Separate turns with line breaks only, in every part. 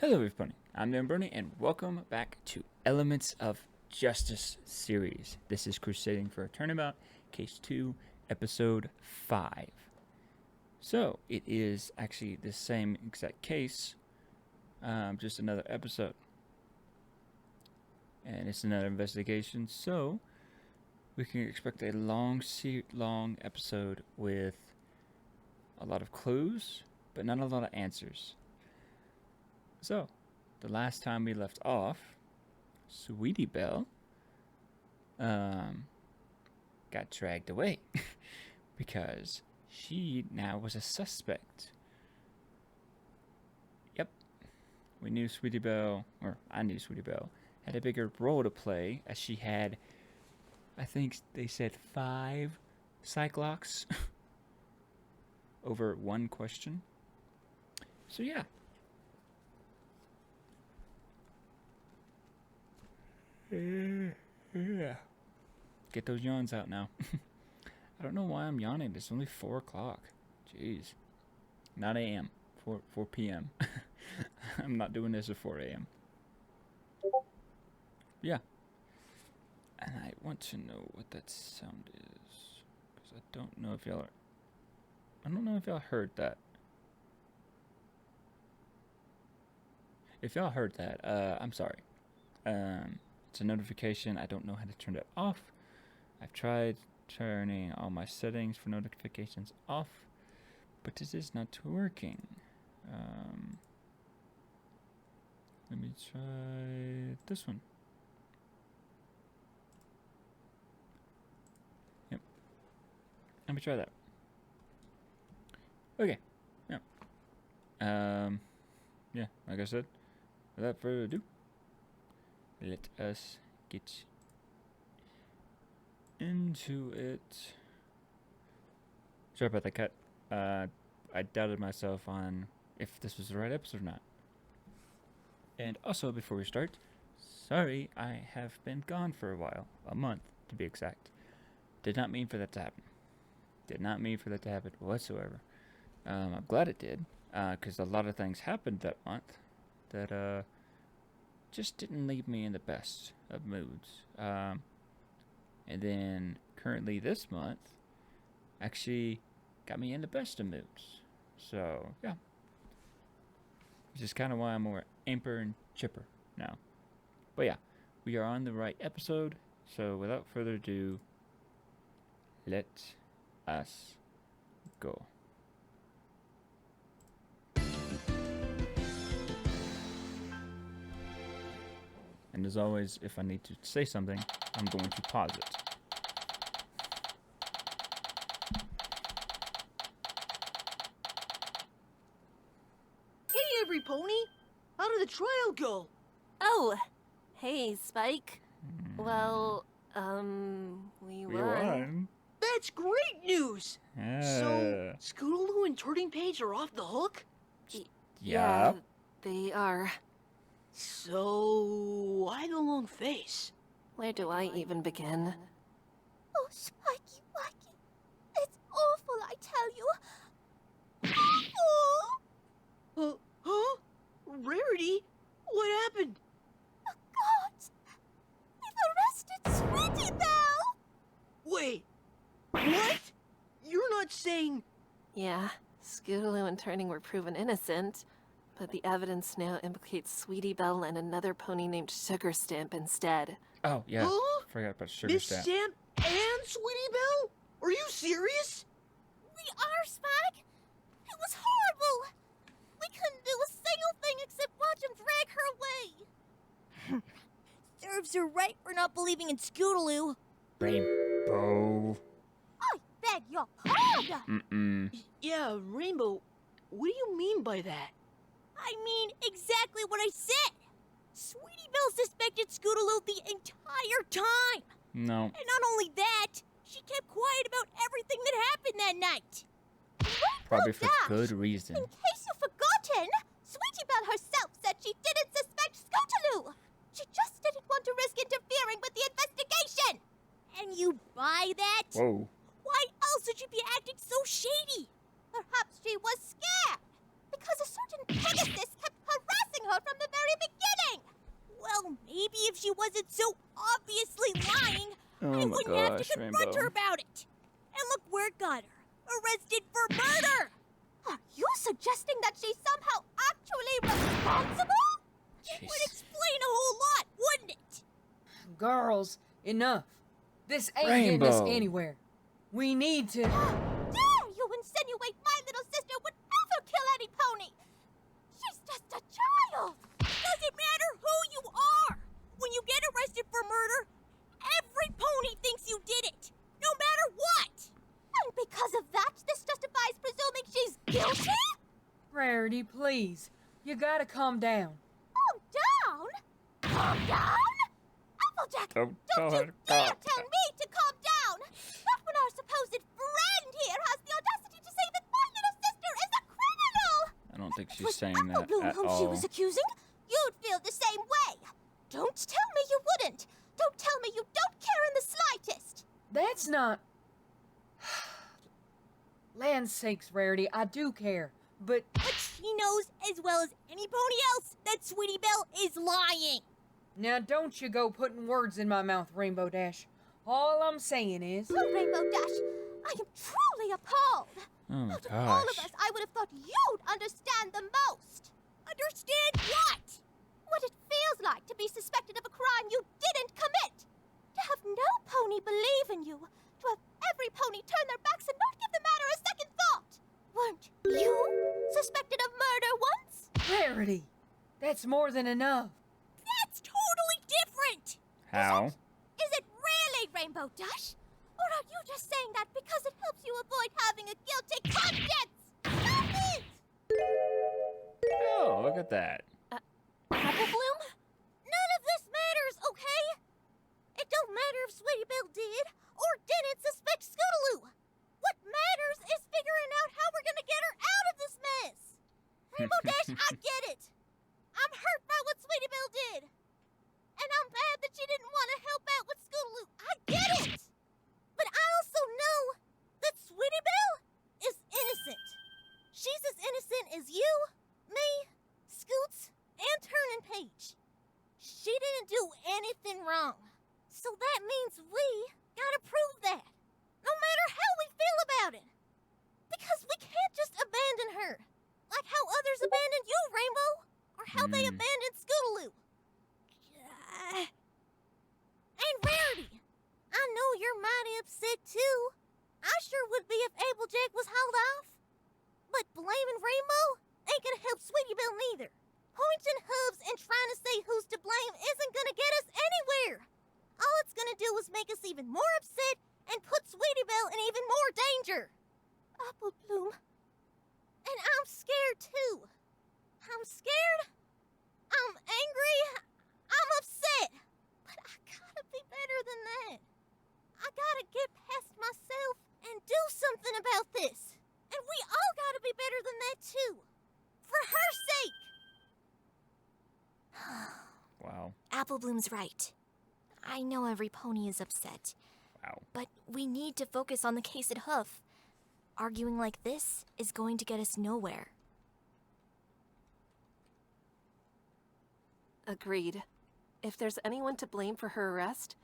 Hello everybody, I'm Dan Brony and welcome back to Elements of Justice series. This is Crusading for a Turnabout, Case 2, Episode 5. So, it is actually the same exact case, just another episode. And it's another investigation, so we can expect a long episode with a lot of clues, but not a lot of answers. So, the last time we left off, Sweetie Belle got dragged away because she now was a suspect. Yep, we knew Sweetie Belle, or I knew Sweetie Belle, had a bigger role to play as she had, I think they said 5 Cyclocks over one question. So yeah. Yeah. Get those yawns out now. I don't know why I'm yawning. It's only 4 o'clock. Jeez. Not a.m. 4 p.m. I'm not doing this at 4 a.m. Yeah. And I want to know what that sound is. Because I don't know if y'all heard that. If y'all heard that, I'm sorry. It's a notification. I don't know how to turn it off. I've tried turning all my settings for notifications off, but this is not working. Let me try this one. Yep. Let me try that. Okay. Yeah. Yeah, like I said, without further ado, let us get into it. Sorry about that cut. I doubted myself on if this was the right episode or not. And also, before we start, sorry I have been gone for a while. A month, to be exact. Did not mean for that to happen. Did not mean for that to happen whatsoever. I'm glad it did, because a lot of things happened that month that, just didn't leave me in the best of moods. And then currently this month actually got me in the best of moods. So yeah, which is kind of why I'm more amper and chipper now. But yeah, we are on the right episode. So without further ado, let us go. And as always, if I need to say something, I'm going to pause it.
Hey, every pony! How did the trial go?
Oh, hey, Spike. Well, we won.
That's great news! So, Scootaloo and Turning Page are off the hook?
Yeah, they are.
So, why the long face?
Where do I even begin?
Oh, Spiky Wacky. It's awful, I tell you. Awful!
Huh? Rarity? What happened?
The gods! They've arrested Sweetie Belle!
Wait, what? You're not saying...
Yeah, Scootaloo and Turning were proven innocent, but the evidence now implicates Sweetie Belle and another pony named Sugar Stamp instead.
Oh, yeah.
Huh?
Forgot about Sugar
Miss
Stamp.
Stamp and Sweetie Belle? Are you serious?
We are, Spike! It was horrible! We couldn't do a single thing except watch him drag her away! Serves her right for not believing in Scootaloo.
Rainbow.
I beg your pardon!
Yeah, Rainbow, what do you mean by that?
I mean exactly what I said! Sweetie Belle suspected Scootaloo the entire time!
No.
And not only that, she kept quiet about everything that happened that night!
Probably for
Dash,
good reason.
In case you've forgotten, Sweetie Belle herself said she didn't suspect Scootaloo! She just didn't want to risk interfering with the investigation! And you buy that?
Whoa.
Why else would she be acting so shady? Perhaps she was scared! Because a certain Pegasus kept harassing her from that's so obviously lying,
Oh
I
my
wouldn't have to
gosh,
confront
Rainbow.
her about it. And look where it got her. Arrested for murder! Are you suggesting that she's somehow actually responsible? It would
Jeez.
explain a whole lot, wouldn't it?
Girls, enough. This ain't getting us
Rainbow.
anywhere. We need to.
Dare you insinuate my little sister would ever kill any pony? She's just a child. Doesn't matter who you are. When you get arrested for murder, every pony thinks you did it, no matter what. And because of that, this justifies presuming she's guilty?
Rarity, please. You gotta calm down.
Calm down? Calm down? Applejack,
Don't
don't
tell
you
her to
dare
calm
tell me to calm down! Not when our supposed friend here has the audacity to say that my little sister is a criminal!
I don't think
If it
she's
was
saying
Apple
that
Bloom
at
whom she
all.
was accusing, you'd feel the same way. Don't tell me you wouldn't. Don't tell me you don't care in the slightest.
That's not. Land's sakes, Rarity, I do care. But
But she knows as well as any pony else that Sweetie Belle is lying.
now don't you go putting words in my mouth, Rainbow Dash. All I'm saying is.
Oh, Rainbow Dash, I am truly appalled.
Oh my
Out of all of
gosh.
us, I would have thought you'd understand the most. Understand what? What it feels like to be suspected of a crime you didn't commit. To have no pony believe in you. To have every pony turn their backs and not give the matter a second thought. Weren't you suspected of murder once?
Rarity! That's more than enough.
That's totally different.
How?
Is it really, Rainbow Dash? Or are you just saying that because it helps you avoid having a guilty conscience? Stop it!
Oh, look at that.
Apple Bloom? None of this matters, okay? It don't matter if Sweetie Belle did or didn't suspect Scootaloo. What matters is figuring out how we're gonna get her out of this mess. Rainbow Dash, I get it. I'm hurt by what Sweetie Belle did. And I'm mad that she didn't want to help out with Scootaloo. I get it. But I also know that Sweetie Belle is innocent. She's as innocent as you, me, Scoots, and Turnin' Page. She didn't do anything wrong. So that means we gotta prove that. No matter how we feel about it. Because we can't just abandon her. Like how others abandoned you, Rainbow. Or how they abandoned Scootaloo. And Rarity, I know you're mighty upset too. I sure would be if Applejack was hauled off. But blaming Rainbow ain't gonna help Sweetie Belle neither. Pointing hooves and trying to say who's to blame isn't gonna get us anywhere. All it's gonna do is make us even more upset and put Sweetie Belle in even more danger. Apple Bloom. And I'm scared too. I'm scared. I'm angry. I'm upset. But I gotta be better than that. I gotta get past myself and do something about this. And we all gotta be better than that too. For her sake.
Wow.
Apple Bloom's right. I know every pony is upset,
Wow.
but we need to focus on the case at Hoof. Arguing like this is going to get us nowhere.
Agreed. If there's anyone to blame for her arrest,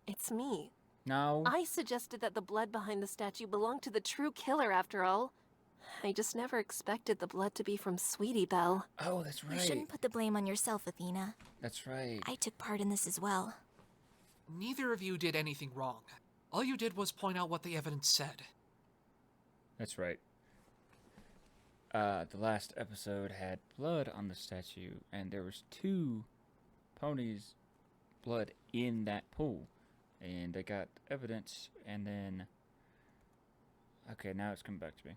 it's me.
No.
I suggested that the blood behind the statue belonged to the true killer after all. I just never expected the blood to be from Sweetie Belle.
Oh, that's
You
right.
shouldn't put the blame on yourself, Athena.
That's right.
I took part in this as well.
Neither of you did anything wrong. All you did was point out what the evidence said.
That's right. The last episode had blood on the statue, and there was 2 ponies' blood in that pool, and they got evidence, and then okay, now it's coming back to me.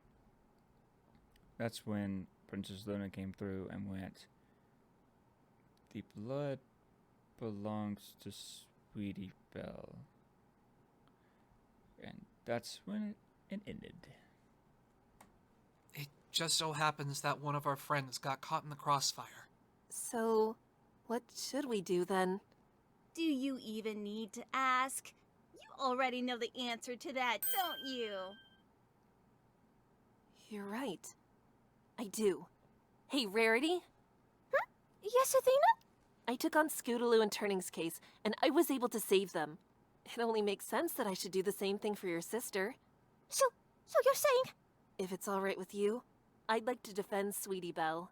That's when Princess Luna came through and went, the blood belongs to Sweetie Belle, and that's when it ended.
It just so happens that one of our friends got caught in the crossfire.
So, what should we do then?
Do you even need to ask? You already know the answer to that, don't you?
You're right. I do. Hey, Rarity?
Yes, Athena?
I took on Scootaloo and Turning's case, and I was able to save them. It only makes sense that I should do the same thing for your sister.
So you're saying
If it's all right with you, I'd like to defend Sweetie Belle.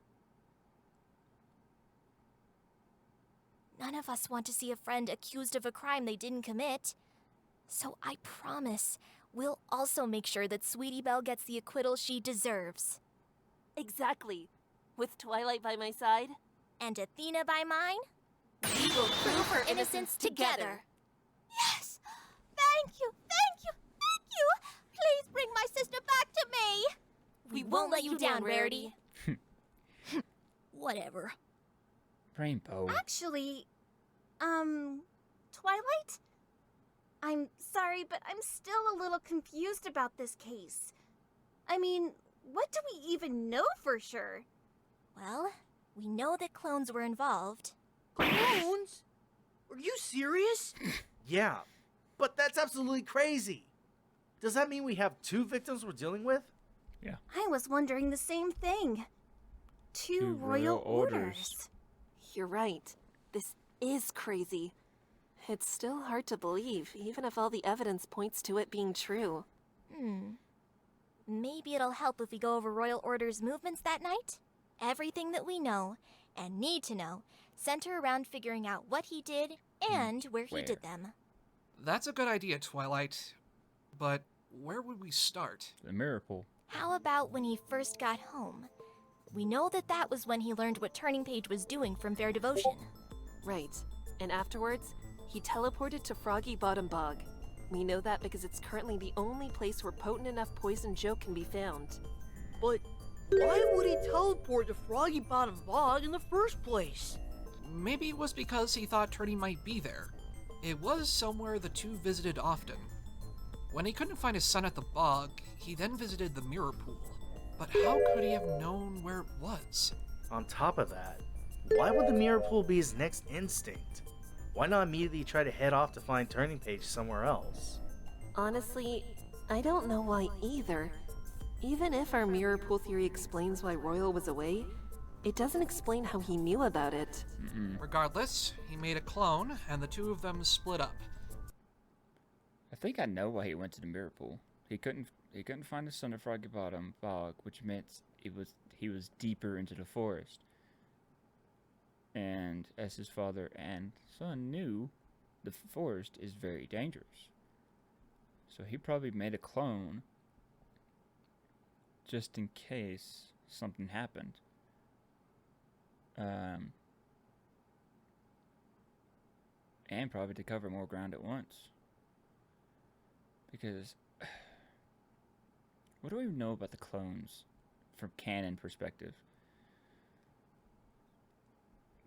none of us want to see a friend accused of a crime they didn't commit? So I promise we'll also make sure that Sweetie Belle gets the acquittal she deserves.
Exactly. With Twilight by my side,
And Athena by mine?
we will prove her innocence together.
Yes! Thank you! Thank you! Thank you! Please bring my sister back to me!
We won't let you down, Rarity.
Whatever.
Rainbow.
Actually, Twilight? I'm sorry, but I'm still a little confused about this case. I mean, what do we even know for sure?
Well, we know that clones were involved.
Clones? Are you serious?
Yeah, but that's absolutely crazy. Does that mean we have 2 victims we're dealing with?
I was wondering the same thing. Two royal orders.
You're right. This is crazy. It's still hard to believe, even if all the evidence points to it being true.
Maybe it'll help if we go over Royal Order's movements that night? Everything that we know, and need to know, center around figuring out what he did and where he did them.
That's a good idea, Twilight. But where would we start?
The mirror pool.
How about when he first got home? We know that that was when he learned what Turning Page was doing from Fair Devotion.
Right. And afterwards, he teleported to Froggy Bottom Bog. We know that because it's currently the only place where potent enough poison joke can be found.
But why would he teleport to Froggy Bottom Bog in the first place?
Maybe it was because he thought Turning might be there. It was somewhere the two visited often. When he couldn't find his son at the bog, he then visited the mirror pool. But how could he have known where it was?
On top of that, why would the mirror pool be his next instinct? Why not immediately try to head off to find Turning Page somewhere else?
Honestly, I don't know why either. Even if our mirror pool theory explains why Royal was away, it doesn't explain how he knew about it.
Regardless, he made a clone, and the two of them split up.
I think I know why he went to the mirror pool. He couldn't find his son at Froggy Bottom Bog, which meant he was deeper into the forest. And as his father and son knew, the forest is very dangerous. So he probably made a clone just in case something happened. And probably to cover more ground at once. Because what do we know about the clones from canon perspective?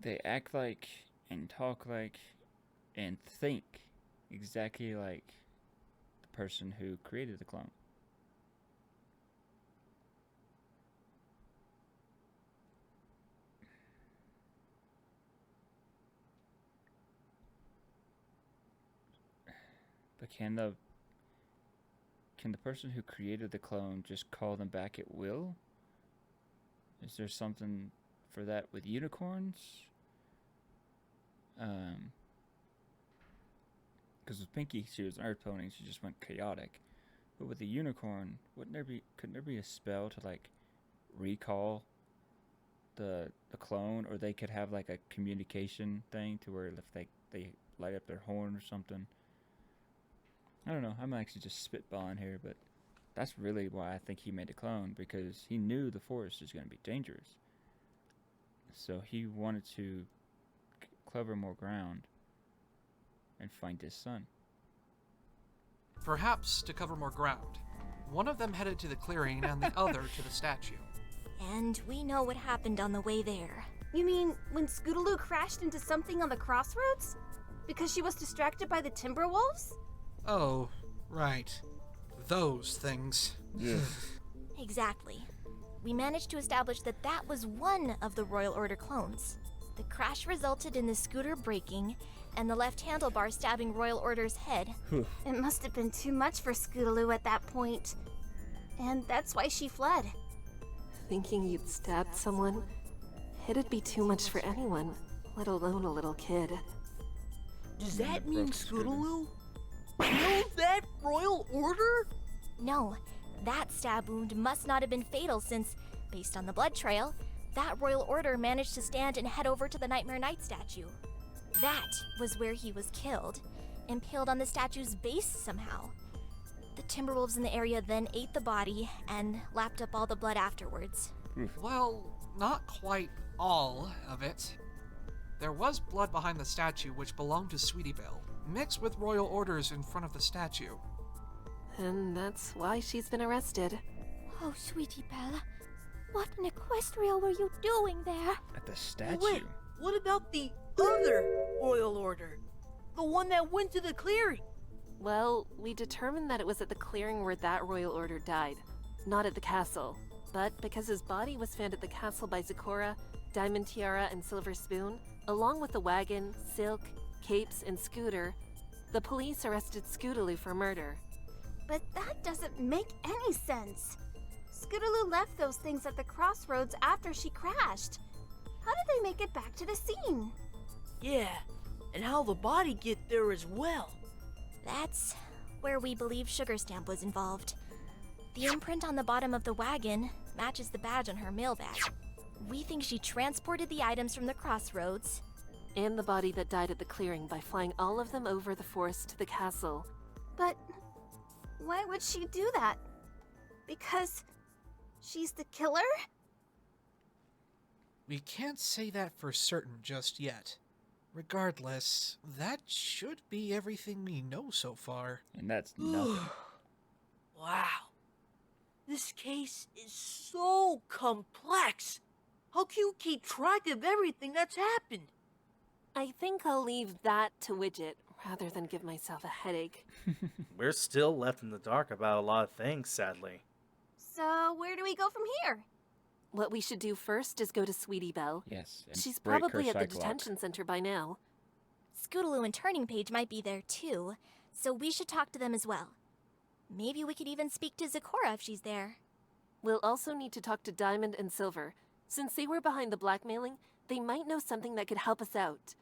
They act like and talk like and think exactly like the person who created the clone. But can the person who created the clone just call them back at will? Is there something for that with unicorns? Because with Pinky, she was an earth pony, she just went chaotic. But with the unicorn, couldn't there be a spell to like recall the clone, or they could have like a communication thing to where if they light up their horn or something? I don't know, I'm actually just spitballing here, but that's really why I think he made a clone, because he knew the forest was going to be dangerous. So he wanted to cover more ground and find his son.
Perhaps to cover more ground. One of them headed to the clearing and the other to the statue.
And we know what happened on the way there.
You mean when Scootaloo crashed into something on the crossroads? Because she was distracted by the Timberwolves?
Oh, right. Those things.
Yeah.
Exactly. We managed to establish that that was one of the Royal Order clones. The crash resulted in the scooter breaking and the left handlebar stabbing Royal Order's head.
It must have been too much for Scootaloo at that point. And that's why she fled.
Thinking you'd stabbed someone? It'd be too much for anyone, let alone a little kid.
Does
Yeah,
that mean
broke Scooter.
Scootaloo killed that royal order?
No, that stab wound must not have been fatal since, based on the blood trail, that royal order managed to stand and head over to the Nightmare Knight statue. That was where he was killed, impaled on the statue's base somehow. The Timberwolves in the area then ate the body and lapped up all the blood afterwards.
Well, not quite all of it. There was blood behind the statue which belonged to Sweetie Belle, mixed with royal orders in front of the statue.
And that's why she's been arrested.
Oh, Sweetie Belle, what in Equestria were you doing there?
At the statue.
Wait, what about the other royal order? The one that went to the clearing?
Well, we determined that it was at the clearing where that royal order died, not at the castle. But because his body was found at the castle by Zecora, Diamond Tiara, and Silver Spoon, along with the wagon, Silk, Capes, and Scooter, the police arrested Scootaloo for murder.
But that doesn't make any sense. Scootaloo left those things at the crossroads after she crashed. How did they make it back to the scene?
Yeah, and how the body get there as well.
That's where we believe Sugar Stamp was involved. The imprint on the bottom of the wagon matches the badge on her mailbag. We think she transported the items from the crossroads.
And the body that died at the clearing by flying all of them over the forest to the castle.
But why would she do that? Because she's the killer?
We can't say that for certain just yet. Regardless, that should be everything we know so far.
And that's nothing.
Wow. This case is so complex. How can you keep track of everything that's happened?
I think I'll leave that to Widget rather than give myself a headache.
We're still left in the dark about a lot of things, sadly.
So where do we go from here?
What we should do first is go to Sweetie Belle.
Yes. and
She's
break her
probably at the
Cyclops.
detention center by now.
Scootaloo and Turning Page might be there too, so we should talk to them as well. Maybe we could even speak to Zecora if she's there.
We'll also need to talk to Diamond and Silver. Since they were behind the blackmailing, they might know something that could help us out.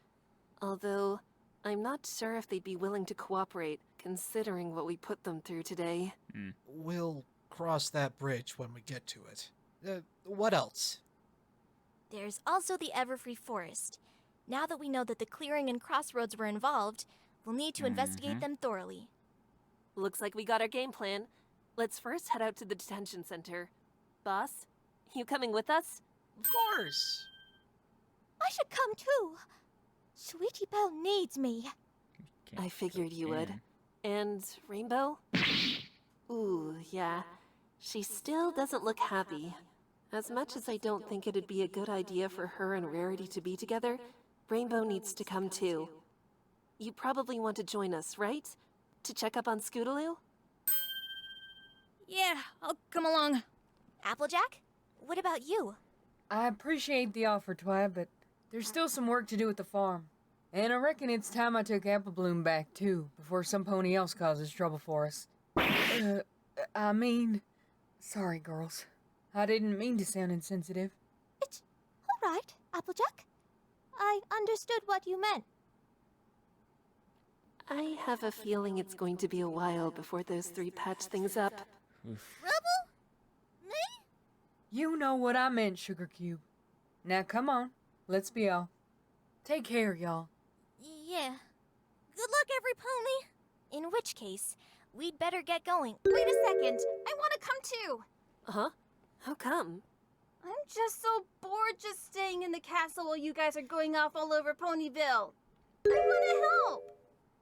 Although, I'm not sure if they'd be willing to cooperate, considering what we put them through today.
We'll cross that bridge when we get to it. What else?
There's also the Everfree Forest. Now that we know that the clearing and crossroads were involved, we'll need to investigate them thoroughly.
Looks like we got our game plan. Let's first head out to the detention center. Boss, you coming with us?
Of course!
I should come too. Sweetie Belle needs me.
Can't
I figured
go
you would.
in.
And Rainbow? Ooh, yeah. She still doesn't look happy. As much as I don't think it'd be a good idea for her and Rarity to be together, Rainbow needs to come too. You probably want to join us, right? To check up on Scootaloo?
Yeah, I'll come along. Applejack? What about you?
I appreciate the offer, Twilight, but there's still some work to do at the farm. And I reckon it's time I took Apple Bloom back, too, before some pony else causes trouble for us. Sorry, girls. I didn't mean to sound insensitive.
It's all right, Applejack. I understood what you meant.
I have a feeling it's going to be a while before those three patch things up.
Oof.
Rubble? Me?
You know what I meant, Sugar Cube. Now come on, let's be off. Take care, y'all.
Yeah. Good luck, every pony. In which case, we'd better get going.
Wait a second. I want to come too.
Huh? How come?
I'm just so bored just staying in the castle while you guys are going off all over Ponyville. I want to help.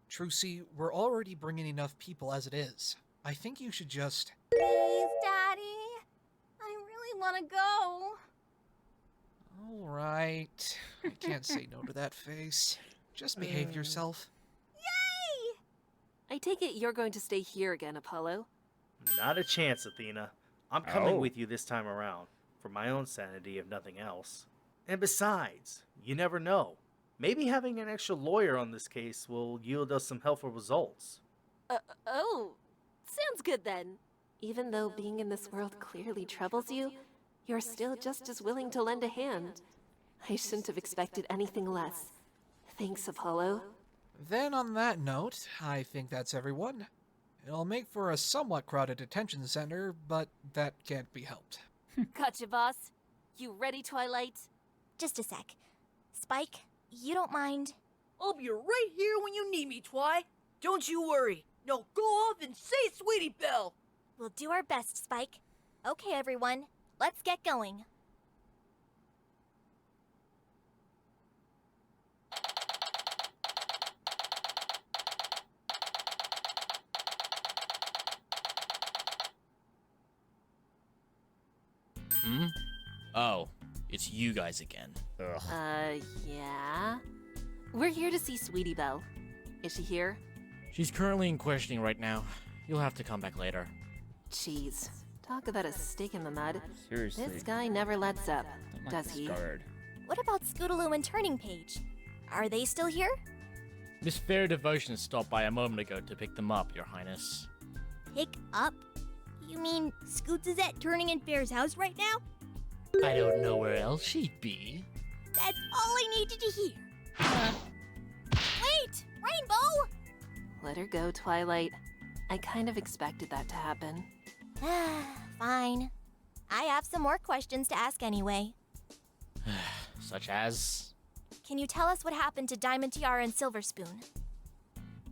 Trucy, we're already bringing enough people as it is. I think you should just...
Please, Daddy. I really want to go.
Alright. I can't say no to that face. Just behave yourself.
Yay!
I take it you're going to stay here again, Apollo.
Not a chance, Athena. I'm coming
Oh.
with you this time around, for my own sanity if nothing else. And besides, you never know. Maybe having an extra lawyer on this case will yield us some helpful results.
Oh, sounds good then. Even though being in this world clearly troubles you, you're still just as willing to lend a hand. I shouldn't have expected anything less. Thanks, Apollo.
Then, on that note, I think that's everyone. It'll make for a somewhat crowded detention center, but that can't be helped.
Gotcha, boss. You ready, Twilight?
Just a sec. Spike, you don't mind?
I'll be right here when you need me, Twy. Don't you worry. Now go off and say Sweetie Belle.
We'll do our best, Spike. Okay, everyone, let's get going.
Hmm? Oh, it's you guys again.
Ugh.
Yeah? We're here to see Sweetie Belle. Is she here?
She's currently in questioning right now. You'll have to come back later.
Jeez. Talk about a stick in the mud.
Seriously.
This guy never lets up,
Don't like
does
this
he?
guard.
What about Scootaloo and Turning Page? Are they still here?
Miss Fair Devotion stopped by a moment ago to pick them up, Your Highness.
Pick up? You mean Scoots is at Turning and Fair's house right now?
I don't know where else she'd be.
That's all I needed to hear. Wait! Rainbow!
Let her go, Twilight. I kind of expected that to happen.
Fine. I have some more questions to ask anyway.
Such as...
Can you tell us what happened to Diamond Tiara and Silver Spoon?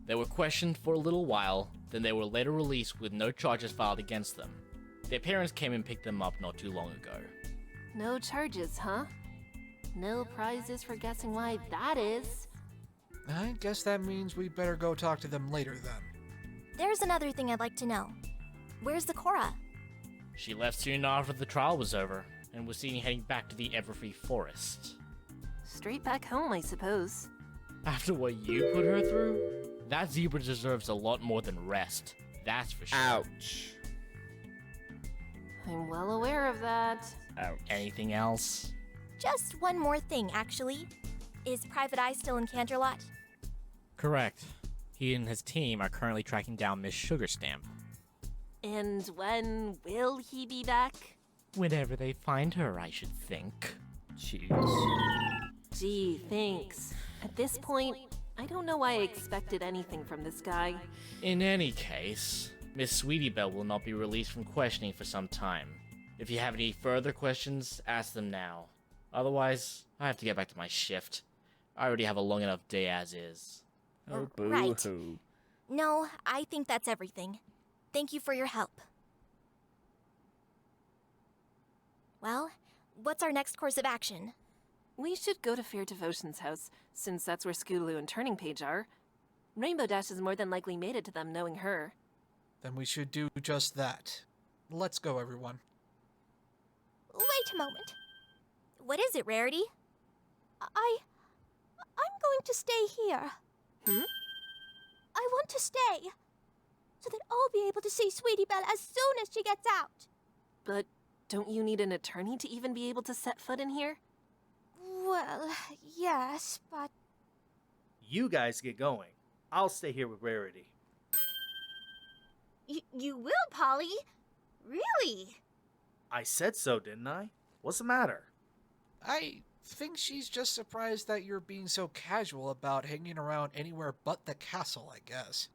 They were questioned for a little while, then they were later released with no charges filed against them. Their parents came and picked them up not too long ago.
No charges, huh? No prizes for guessing why that is.
I guess that means we better go talk to them later then.
There's another thing I'd like to know. Where's the Cora?
She left soon after the trial was over, and was seen heading back to the Everfree Forest.
Straight back home, I suppose.
After what you put her through, that zebra deserves a lot more than rest. That's for sure.
Ouch.
I'm well aware of that.
Ouch.
Anything else?
Just one more thing, actually. Is Private Eye still in Canterlot?
Correct. He and his team are currently tracking down Miss Sugarstamp.
And when will he be back?
Whenever they find her, I should think.
Jeez.
Gee, thanks. At this point, I don't know why I expected anything from this guy.
In any case, Miss Sweetie Belle will not be released from questioning for some time. If you have any further questions, ask them now. Otherwise, I have to get back to my shift. I already have a long enough day as is.
Oh,
Right.
boo-hoo.
No, I think that's everything. Thank you for your help. Well, what's our next course of action?
We should go to Fair Devotion's house, since that's where Scootaloo and Turning Page are. Rainbow Dash has more than likely made it to them knowing her.
Then we should do just that. Let's go, everyone.
Wait a moment. What is it, Rarity? I'm going to stay here.
Hmm?
I want to stay, so that I'll be able to see Sweetie Belle as soon as she gets out.
But don't you need an attorney to even be able to set foot in here?
Well, yes, but...
You guys get going. I'll stay here with Rarity.
You will, Polly? Really?
I said so, didn't I? What's the matter?
I think she's just surprised that you're being so casual about hanging around anywhere but the castle, I guess.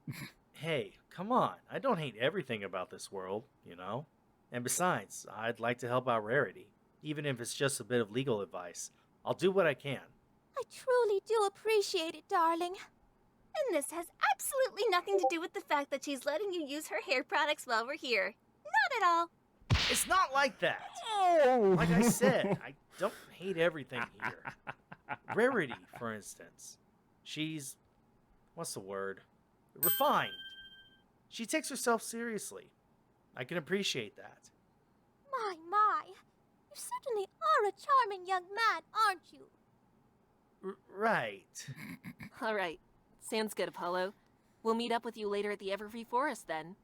Hey, come on. I don't hate everything about this world, you know? And besides, I'd like to help out Rarity, even if it's just a bit of legal advice. I'll do what I can.
I truly do appreciate it, darling.
And this has absolutely nothing to do with the fact that she's letting you use her hair products while we're here. Not at all.
It's not like that.
Oh!
Like I said, I don't hate everything here. Rarity, for instance. She's... what's the word? Refined. She takes herself seriously. I can appreciate that.
My. You certainly are a charming young man, aren't you?
Right.
All right. Sounds good, Apollo. We'll meet up with you later at the Everfree Forest then.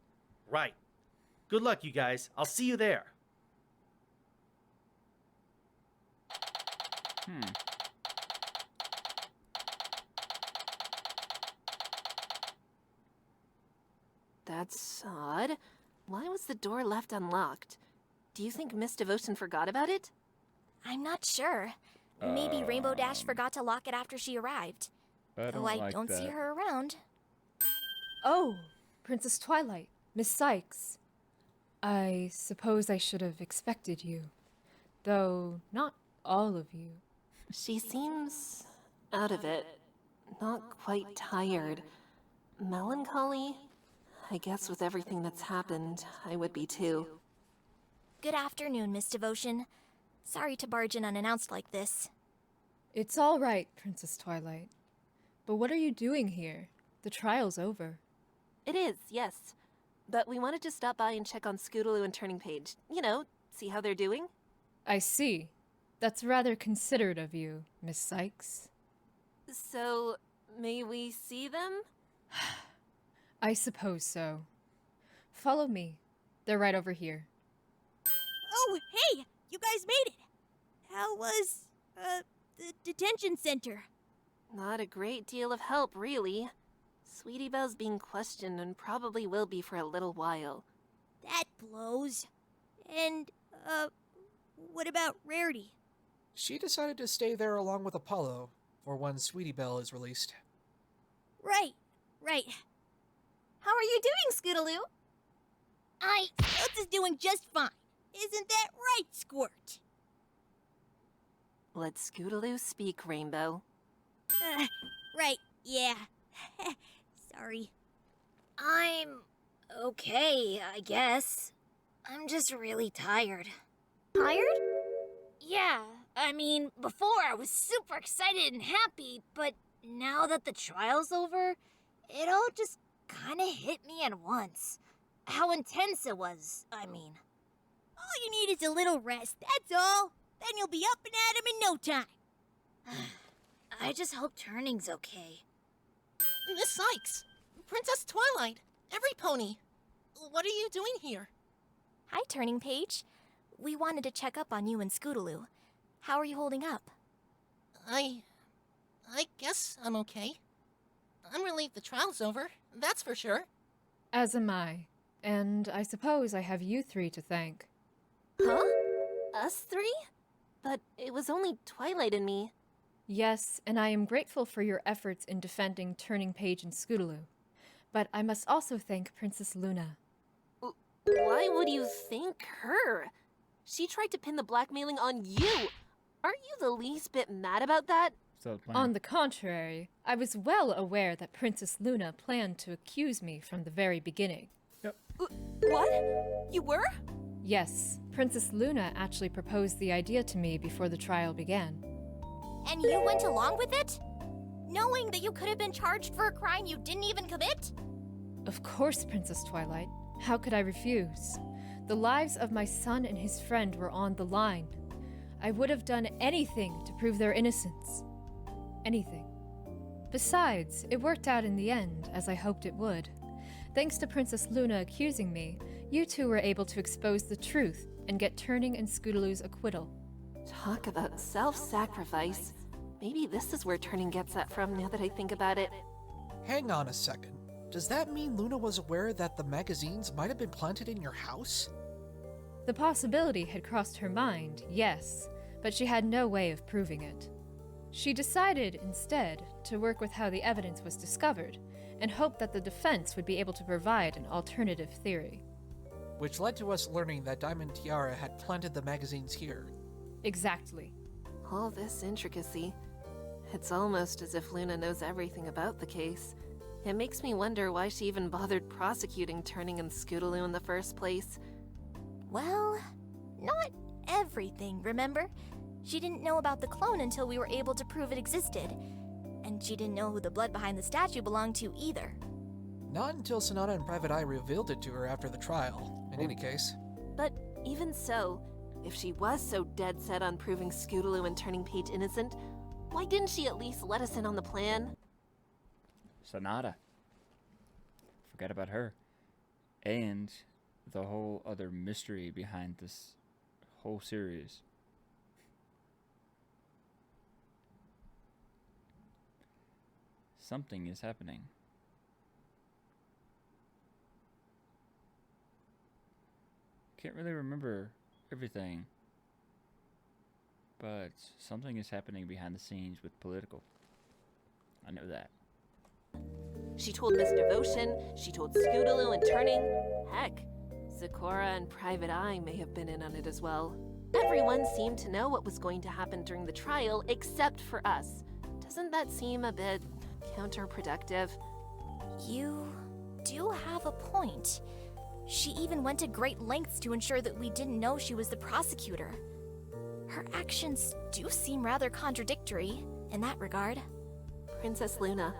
Right. Good luck, you guys. I'll see you there.
That's odd. Why was the door left unlocked? Do you think Miss Devotion forgot about it?
I'm not sure. Maybe Rainbow Dash forgot to lock it after she arrived.
I
Though I
like
don't see
that.
her around.
Oh, Princess Twilight, Miss Sykes. I suppose I should have expected you. Though not all of you.
She seems out of it. Not quite tired. Melancholy? I guess with everything that's happened, I would be too.
Good afternoon, Miss Devotion. Sorry to barge in unannounced like this.
It's all right, Princess Twilight. But what are you doing here? The trial's over.
It is, yes. But we wanted to stop by and check on Scootaloo and Turning Page. You know, see how they're doing.
I see. That's rather considerate of you, Miss Sykes.
So, may we see them?
I suppose so. Follow me. They're right over here.
Oh, hey! You guys made it! How was, the detention center?
Not a great deal of help, really. Sweetie Belle's being questioned and probably will be for a little while.
That blows. And, what about Rarity?
She decided to stay there along with Apollo for when Sweetie Belle is released.
Right.
How are you doing, Scootaloo?
Scouts is doing just fine. Isn't that right, Squirt?
Let Scootaloo speak, Rainbow.
Right, yeah. Sorry.
I'm okay, I guess. I'm just really tired. Tired? Yeah, I mean, before I was super excited and happy, but now that the trial's over, it all just kinda hit me at once. How intense it was, I mean.
All you need is a little rest, that's all. Then you'll be up and at 'em in no time.
I just hope Turning's okay.
Miss Sykes, Princess Twilight, every pony. What are you doing here?
Hi, Turning Page. We wanted to check up on you and Scootaloo. How are you holding up?
I guess I'm okay. I'm relieved the trial's over, that's for sure.
As am I. And I suppose I have you three to thank.
Huh? Us three? But it was only Twilight and me.
Yes, and I am grateful for your efforts in defending Turning Page and Scootaloo. But I must also thank Princess Luna.
Why would you thank her? She tried to pin the blackmailing on you. Aren't you the least bit mad about that?
So plan.
On the contrary, I was well aware that Princess Luna planned to accuse me from the very beginning.
What? You were?
Yes, Princess Luna actually proposed the idea to me before the trial began.
And you went along with it? Knowing that you could have been charged for a crime you didn't even commit?
Of course, Princess Twilight. How could I refuse? The lives of my son and his friend were on the line. I would have done anything to prove their innocence. Anything. Besides, it worked out in the end, as I hoped it would. Thanks to Princess Luna accusing me, you two were able to expose the truth and get Turning and Scootaloo's acquittal.
Talk about self-sacrifice. Maybe this is where Turning gets that from now that I think about it.
Hang on a second. Does that mean Luna was aware that the magazines might have been planted in your house?
The possibility had crossed her mind, yes, but she had no way of proving it. She decided, instead, to work with how the evidence was discovered, and hoped that the defense would be able to provide an alternative theory.
Which led to us learning that Diamond Tiara had planted the magazines here.
Exactly.
All this intricacy. It's almost as if Luna knows everything about the case. It makes me wonder why she even bothered prosecuting Turning and Scootaloo in the first place.
Well, not everything, remember? She didn't know about the clone until we were able to prove it existed. And she didn't know who the blood behind the statue belonged to either.
Not until Sonata and Private Eye revealed it to her after the trial, in any case.
But even so, if she was so dead set on proving Scootaloo and Turning Page innocent, why didn't she at least let us in on the plan?
Sonata. Forget about her. And the whole other mystery behind this whole series. Something is happening. Can't really remember everything. But something is happening behind the scenes with political. I know that.
She told Miss Devotion, she told Scootaloo and Turning. Heck, Zecora and Private Eye may have been in on it as well. Everyone seemed to know what was going to happen during the trial except for us. Doesn't that seem a bit counterproductive?
You do have a point. She even went to great lengths to ensure that we didn't know she was the prosecutor. Her actions do seem rather contradictory in that regard.
Princess Luna,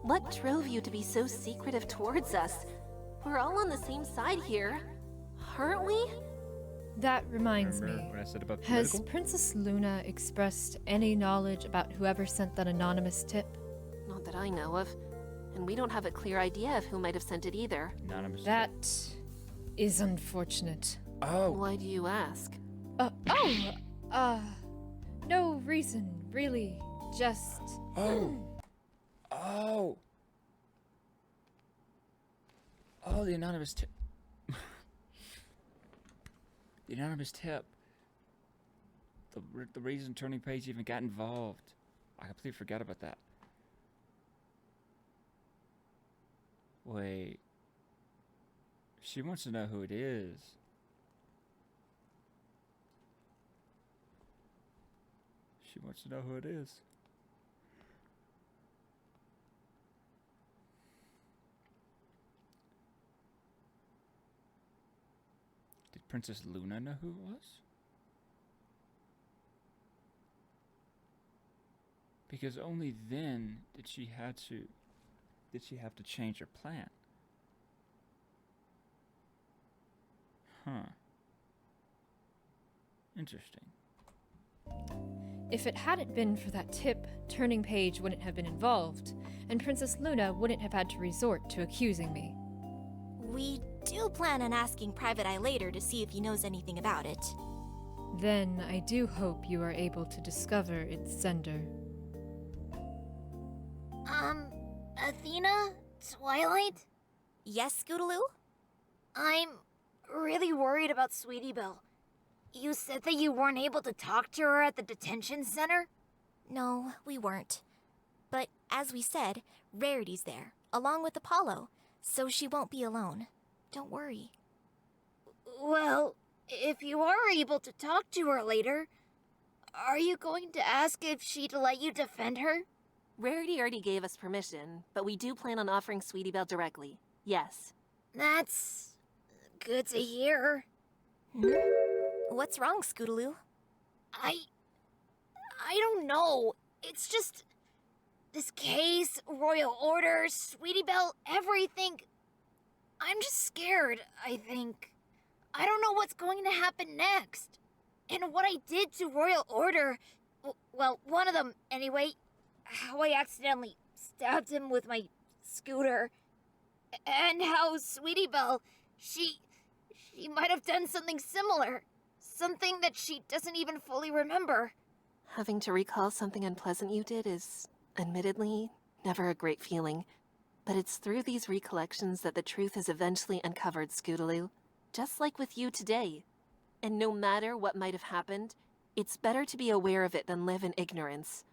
what drove you to be so secretive towards us? We're all on the same side here, aren't we?
That reminds
Remember
me.
what I said about
Has
political?
Princess Luna expressed any knowledge about whoever sent that anonymous tip?
Not that I know of. And we don't have a clear idea of who might have sent it either.
Anonymous.
That is unfortunate.
Oh,
Why do you ask?
No reason, really. Just.
oh, oh, oh! The anonymous tip. The anonymous tip. The reason Turning Page even got involved. I completely forgot about that. Wait. She wants to know who it is. She wants to know who it is. Did Princess Luna know who it was? Because only then did she have to change her plan. Huh. Interesting.
If it hadn't been for that tip, Turning Page wouldn't have been involved, and Princess Luna wouldn't have had to resort to accusing me.
We do plan on asking Private Eye later to see if he knows anything about it.
Then I do hope you are able to discover its sender.
Athena? Twilight?
Yes, Scootaloo?
I'm really worried about Sweetie Belle. You said that you weren't able to talk to her at the detention center?
No, we weren't. But as we said, Rarity's there, along with Apollo, so she won't be alone. Don't worry.
Well, if you are able to talk to her later, are you going to ask if she'd let you defend her?
Rarity already gave us permission, but we do plan on offering Sweetie Belle directly. Yes.
That's good to hear.
What's wrong, Scootaloo?
I don't know. It's just this case, Royal Order, Sweetie Belle, everything. I'm just scared, I think. I don't know what's going to happen next. And what I did to Royal Order, well, one of them anyway, how I accidentally stabbed him with my scooter. And how Sweetie Belle, she might have done something similar. Something that she doesn't even fully remember.
Having to recall something unpleasant you did is, admittedly, never a great feeling. But it's through these recollections that the truth is eventually uncovered, Scootaloo. Just like with you today. And no matter what might have happened, it's better to be aware of it than live in ignorance.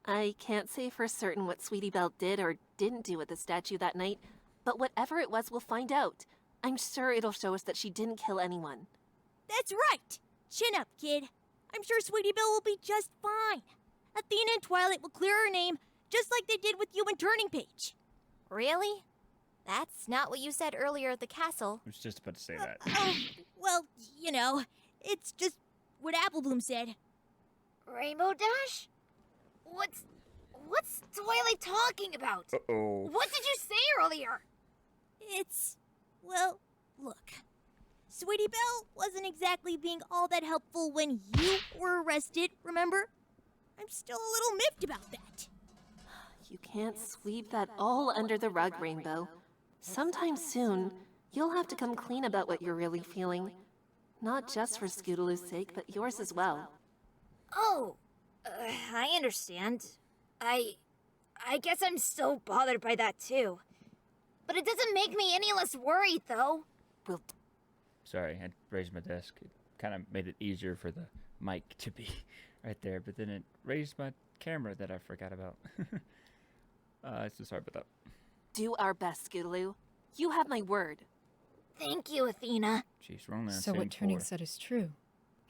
I can't say for certain what Sweetie Belle did or didn't do at the statue that night, but whatever it was, we'll find out. I'm sure it'll show us that she didn't kill anyone.
That's right! Chin up, kid. I'm sure Sweetie Belle will be just fine. Athena and Twilight will clear her name, just like they did with you and Turning Page. Really? That's not what you said earlier at the castle.
I was just about to say that.
Oh, well, you know, it's just what Applebloom said.
Rainbow Dash? What's Twilight talking about?
Uh-oh.
What did you say earlier?
Well, look. Sweetie Belle wasn't exactly being all that helpful when you were arrested, remember? I'm still a little miffed about that.
You can't sweep that all under the rug, Rainbow. Sometime soon, you'll have to come clean about what you're really feeling. Not just for Scootaloo's sake, but yours as well.
Oh, I understand. I guess I'm still bothered by that too. But it doesn't make me any less worried, though.
We'll
Sorry, I raised my desk. It kind of made it easier for the mic to be right there, but then it raised my camera that I forgot about. So sorry about that.
Do our best, Scootaloo. You have my word.
Thank you, Athena.
Jeez, we're only on
So
scene
what Turning
4.
said is true.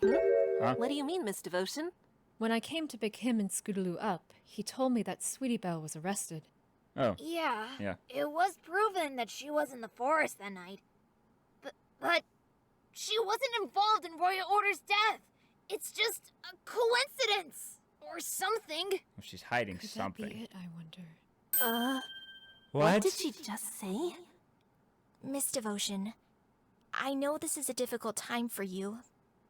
Huh?
What do you mean, Miss Devotion?
When I came to pick him and Scootaloo up, he told me that Sweetie Belle was arrested.
Oh,
Yeah.
Yeah.
It was proven that she was in the forest that night. But she wasn't involved in Royal Order's death. It's just a coincidence or something.
well, she's hiding
Could
something.
that be it, I wonder?
What did she just say?
Miss Devotion, I know this is a difficult time for you,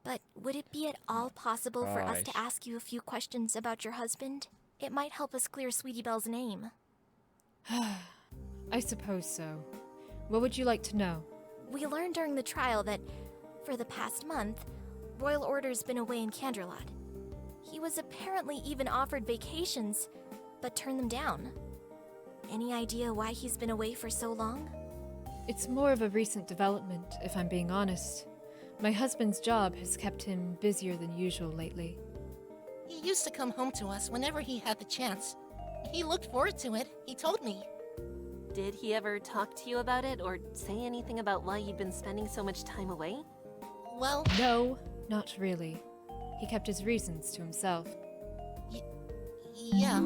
but would it be at all possible for us to
Gosh.
ask you a few questions about your husband? It might help us clear Sweetie Belle's name.
I suppose so. What would you like to know?
We learned during the trial that, for the past month, Royal Order's been away in Canderlot. He was apparently even offered vacations, but turned them down. Any idea why he's been away for so long?
It's more of a recent development, if I'm being honest. My husband's job has kept him busier than usual lately.
He used to come home to us whenever he had the chance. He looked forward to it, he told me.
Did he ever talk to you about it or say anything about why you'd been spending so much time away?
Well,
No, not really. He kept his reasons to himself.
yeah.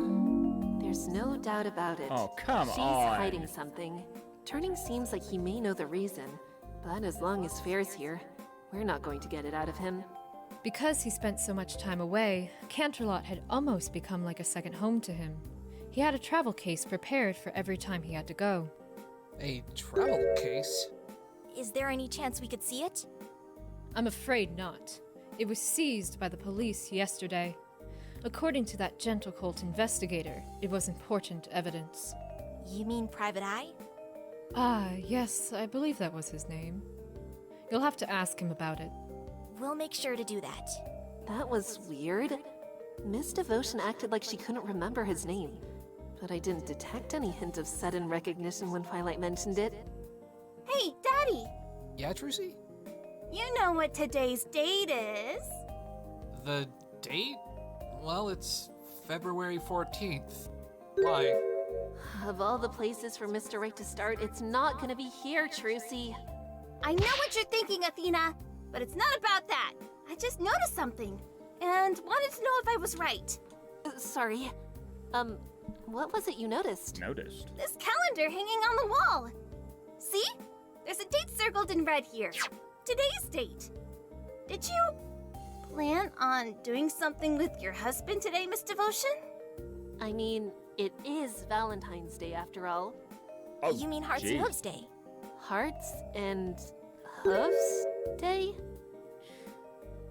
There's no doubt about it.
Oh, come
She's
on.
hiding something. Turning seems like he may know the reason, but as long as Fair's here, we're not going to get it out of him.
Because he spent so much time away, Canterlot had almost become like a second home to him. He had a travel case prepared for every time he had to go.
A travel case?
Is there any chance we could see it?
I'm afraid not. It was seized by the police yesterday. According to that Gentle Colt investigator, it was important evidence.
You mean Private Eye?
Ah, yes, I believe that was his name. You'll have to ask him about it.
We'll make sure to do that.
That was weird. Miss Devotion acted like she couldn't remember his name, but I didn't detect any hint of sudden recognition when Twilight mentioned it.
Hey, Daddy!
Yeah, Trucy?
You know what today's date is.
The date? Well, it's February 14th. Why?
Of all the places for Mr. Right to start, it's not gonna be here, Trucy.
I know what you're thinking, Athena, but it's not about that. I just noticed something and wanted to know if I was right.
Sorry. What was it you noticed?
Noticed.
This calendar hanging on the wall. See? There's a date circled in red here. Today's date. Did you plan on doing something with your husband today, Miss Devotion?
I mean, it is Valentine's Day after all.
Oh,
You mean Hearts and
gee.
Hooves Day?
Hearts and Hooves Day?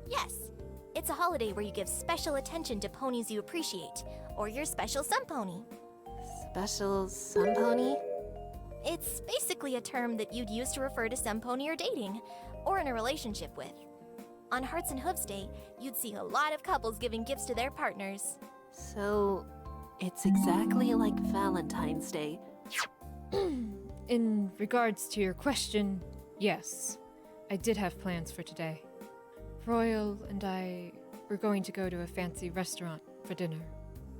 Yes. It's a holiday where you give special attention to ponies you appreciate, or your special sun pony.
Special sun pony?
It's basically a term that you'd use to refer to some pony you're dating, or in a relationship with. On Hearts and Hooves Day, you'd see a lot of couples giving gifts to their partners.
So, it's exactly like Valentine's Day.
In regards to your question, yes, I did have plans for today. Royal and I were going to go to a fancy restaurant for dinner,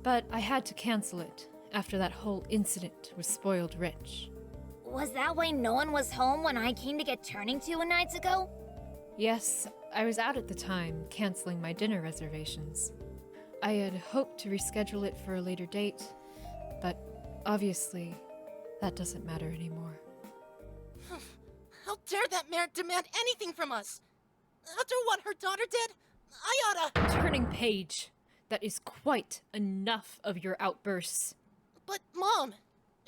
but I had to cancel it after that whole incident with Spoiled Rich.
Was that why no one was home when I came to get Turning 2 nights ago?
Yes, I was out at the time, canceling my dinner reservations. I had hoped to reschedule it for a later date, but obviously, that doesn't matter anymore.
How dare that mare demand anything from us? After what her daughter did, I oughta.
Turning page. That is quite enough of your outbursts.
But, Mom,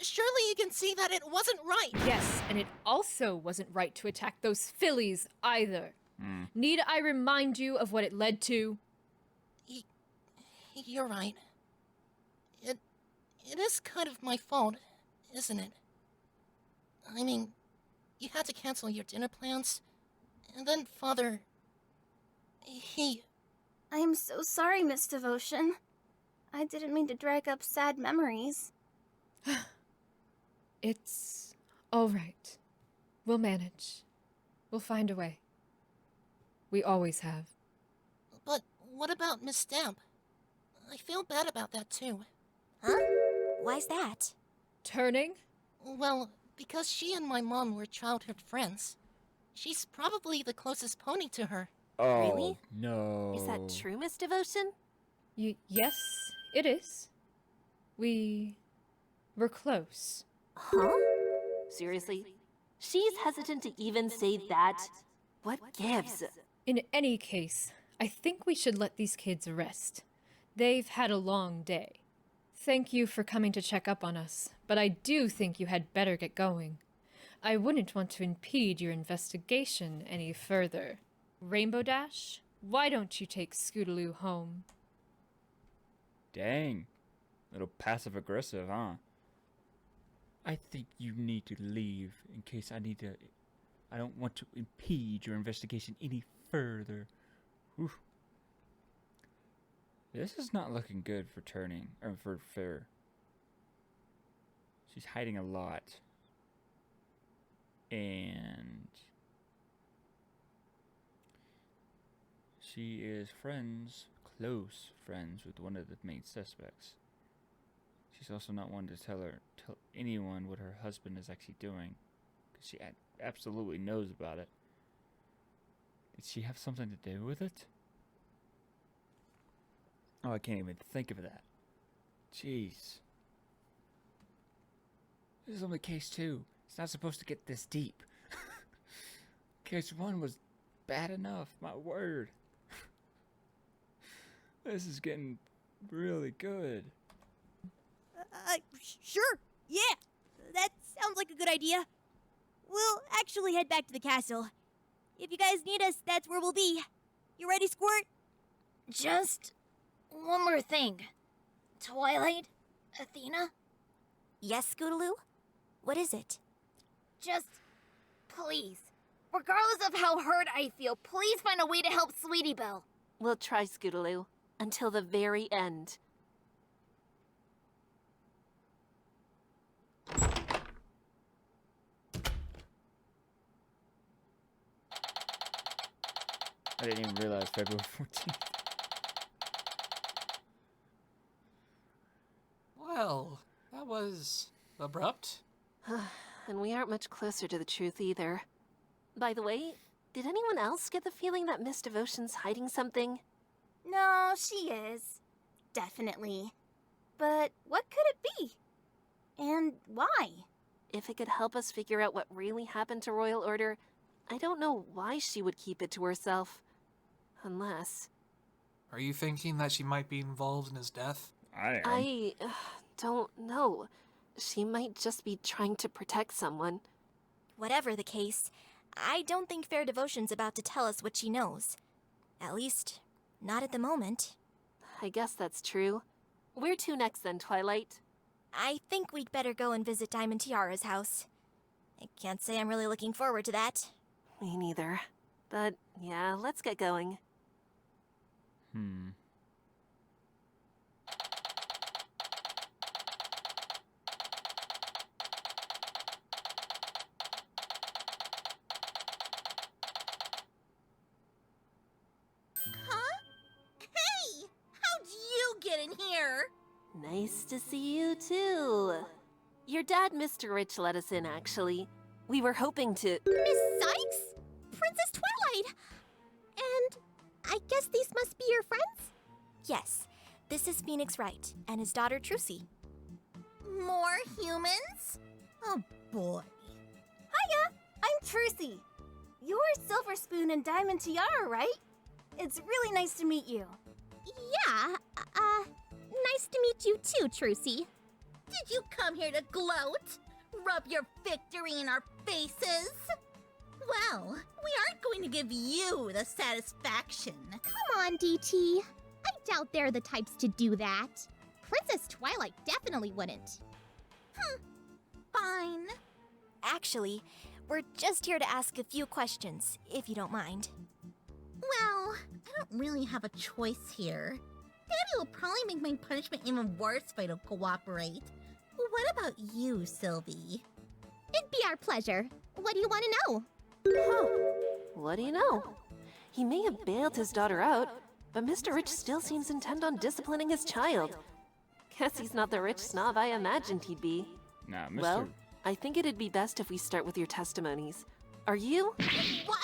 surely you can see that it wasn't right.
Yes, and it also wasn't right to attack those fillies either.
Hmm.
Need I remind you of what it led to?
You're right. It is kind of my fault, isn't it? I mean, you had to cancel your dinner plans, and then Father...
I'm so sorry, Miss Devotion. I didn't mean to drag up sad memories.
It's all right. We'll manage. We'll find a way. We always have.
But what about Miss Stamp? I feel bad about that too.
Huh? Why's that?
Turning?
Well, because she and my mom were childhood friends. She's probably the closest pony to her.
Oh,
Really?
no.
Is that true, Miss Devotion?
Yes, it is. We were close.
Huh? Seriously? She's hesitant to even say that. What gives?
In any case, I think we should let these kids rest. They've had a long day. Thank you for coming to check up on us, but I do think you had better get going. I wouldn't want to impede your investigation any further. Rainbow Dash, why don't you take Scootaloo home?
Dang. Little passive aggressive, huh? I think you need to leave in case I don't want to impede your investigation any further. Whew. This is not looking good for Turning, or for Fair. She's hiding a lot. And she is close friends with one of the main suspects. She's also not one to tell anyone what her husband is actually doing, because she absolutely knows about it. Did she have something to do with it? Oh, I can't even think of that. Jeez. This is only case 2. It's not supposed to get this deep. Case 1 was bad enough, my word. This is getting really good.
Sure. Yeah. That sounds like a good idea. We'll actually head back to the castle. If you guys need us, that's where we'll be. You ready, Squirt?
Just one more thing. Twilight? Athena?
Yes, Scootaloo? What is it?
Just, please, regardless of how hurt I feel, please find a way to help Sweetie Belle.
We'll try, Scootaloo. Until the very end.
I didn't even realize February 14th.
Well, that was abrupt.
And we aren't much closer to the truth either. By the way, did anyone else get the feeling that Miss Devotion's hiding something?
No, she is. Definitely. But what could it be? And why?
If it could help us figure out what really happened to Royal Order, I don't know why she would keep it to herself. Unless...
Are you thinking that she might be involved in his death?
I am.
I don't know. She might just be trying to protect someone.
Whatever the case, I don't think Fair Devotion's about to tell us what she knows. At least, not at the moment.
I guess that's true. Where to next then, Twilight?
I think we'd better go and visit Diamond Tiara's house. I can't say I'm really looking forward to that.
Me neither. But yeah, let's get going.
Huh? Hey! How'd you get in here?
Nice to see you too. Your dad, Mr. Rich, let us in, actually. We were hoping to...
Miss Sykes? Princess Twilight! And I guess these must be your friends? Yes. This is Phoenix Wright and his daughter Trucy. More humans? Oh boy. Hiya! I'm Trucy. You're Silver Spoon and Diamond Tiara, right? It's really nice to meet you.
Yeah, nice to meet you too, Trucy.
Did you come here to gloat? Rub your victory in our faces? Well, we aren't going to give you the satisfaction.
Come on, DT. I doubt they're the types to do that. Princess Twilight definitely wouldn't.
Fine. Actually, we're just here to ask a few questions, if you don't mind. Well, I don't really have a choice here. Daddy will probably make my punishment even worse if I don't cooperate. What about you, Sylvie?
It'd be our pleasure. What do you want to know?
Huh. What do you know? He may have bailed his daughter out, but Mr. Rich still seems intent on disciplining his child. Guess he's not the rich snob I imagined he'd be.
Nah, Mr.
Well, I think it'd be best if we start with your testimonies. Are you?
What?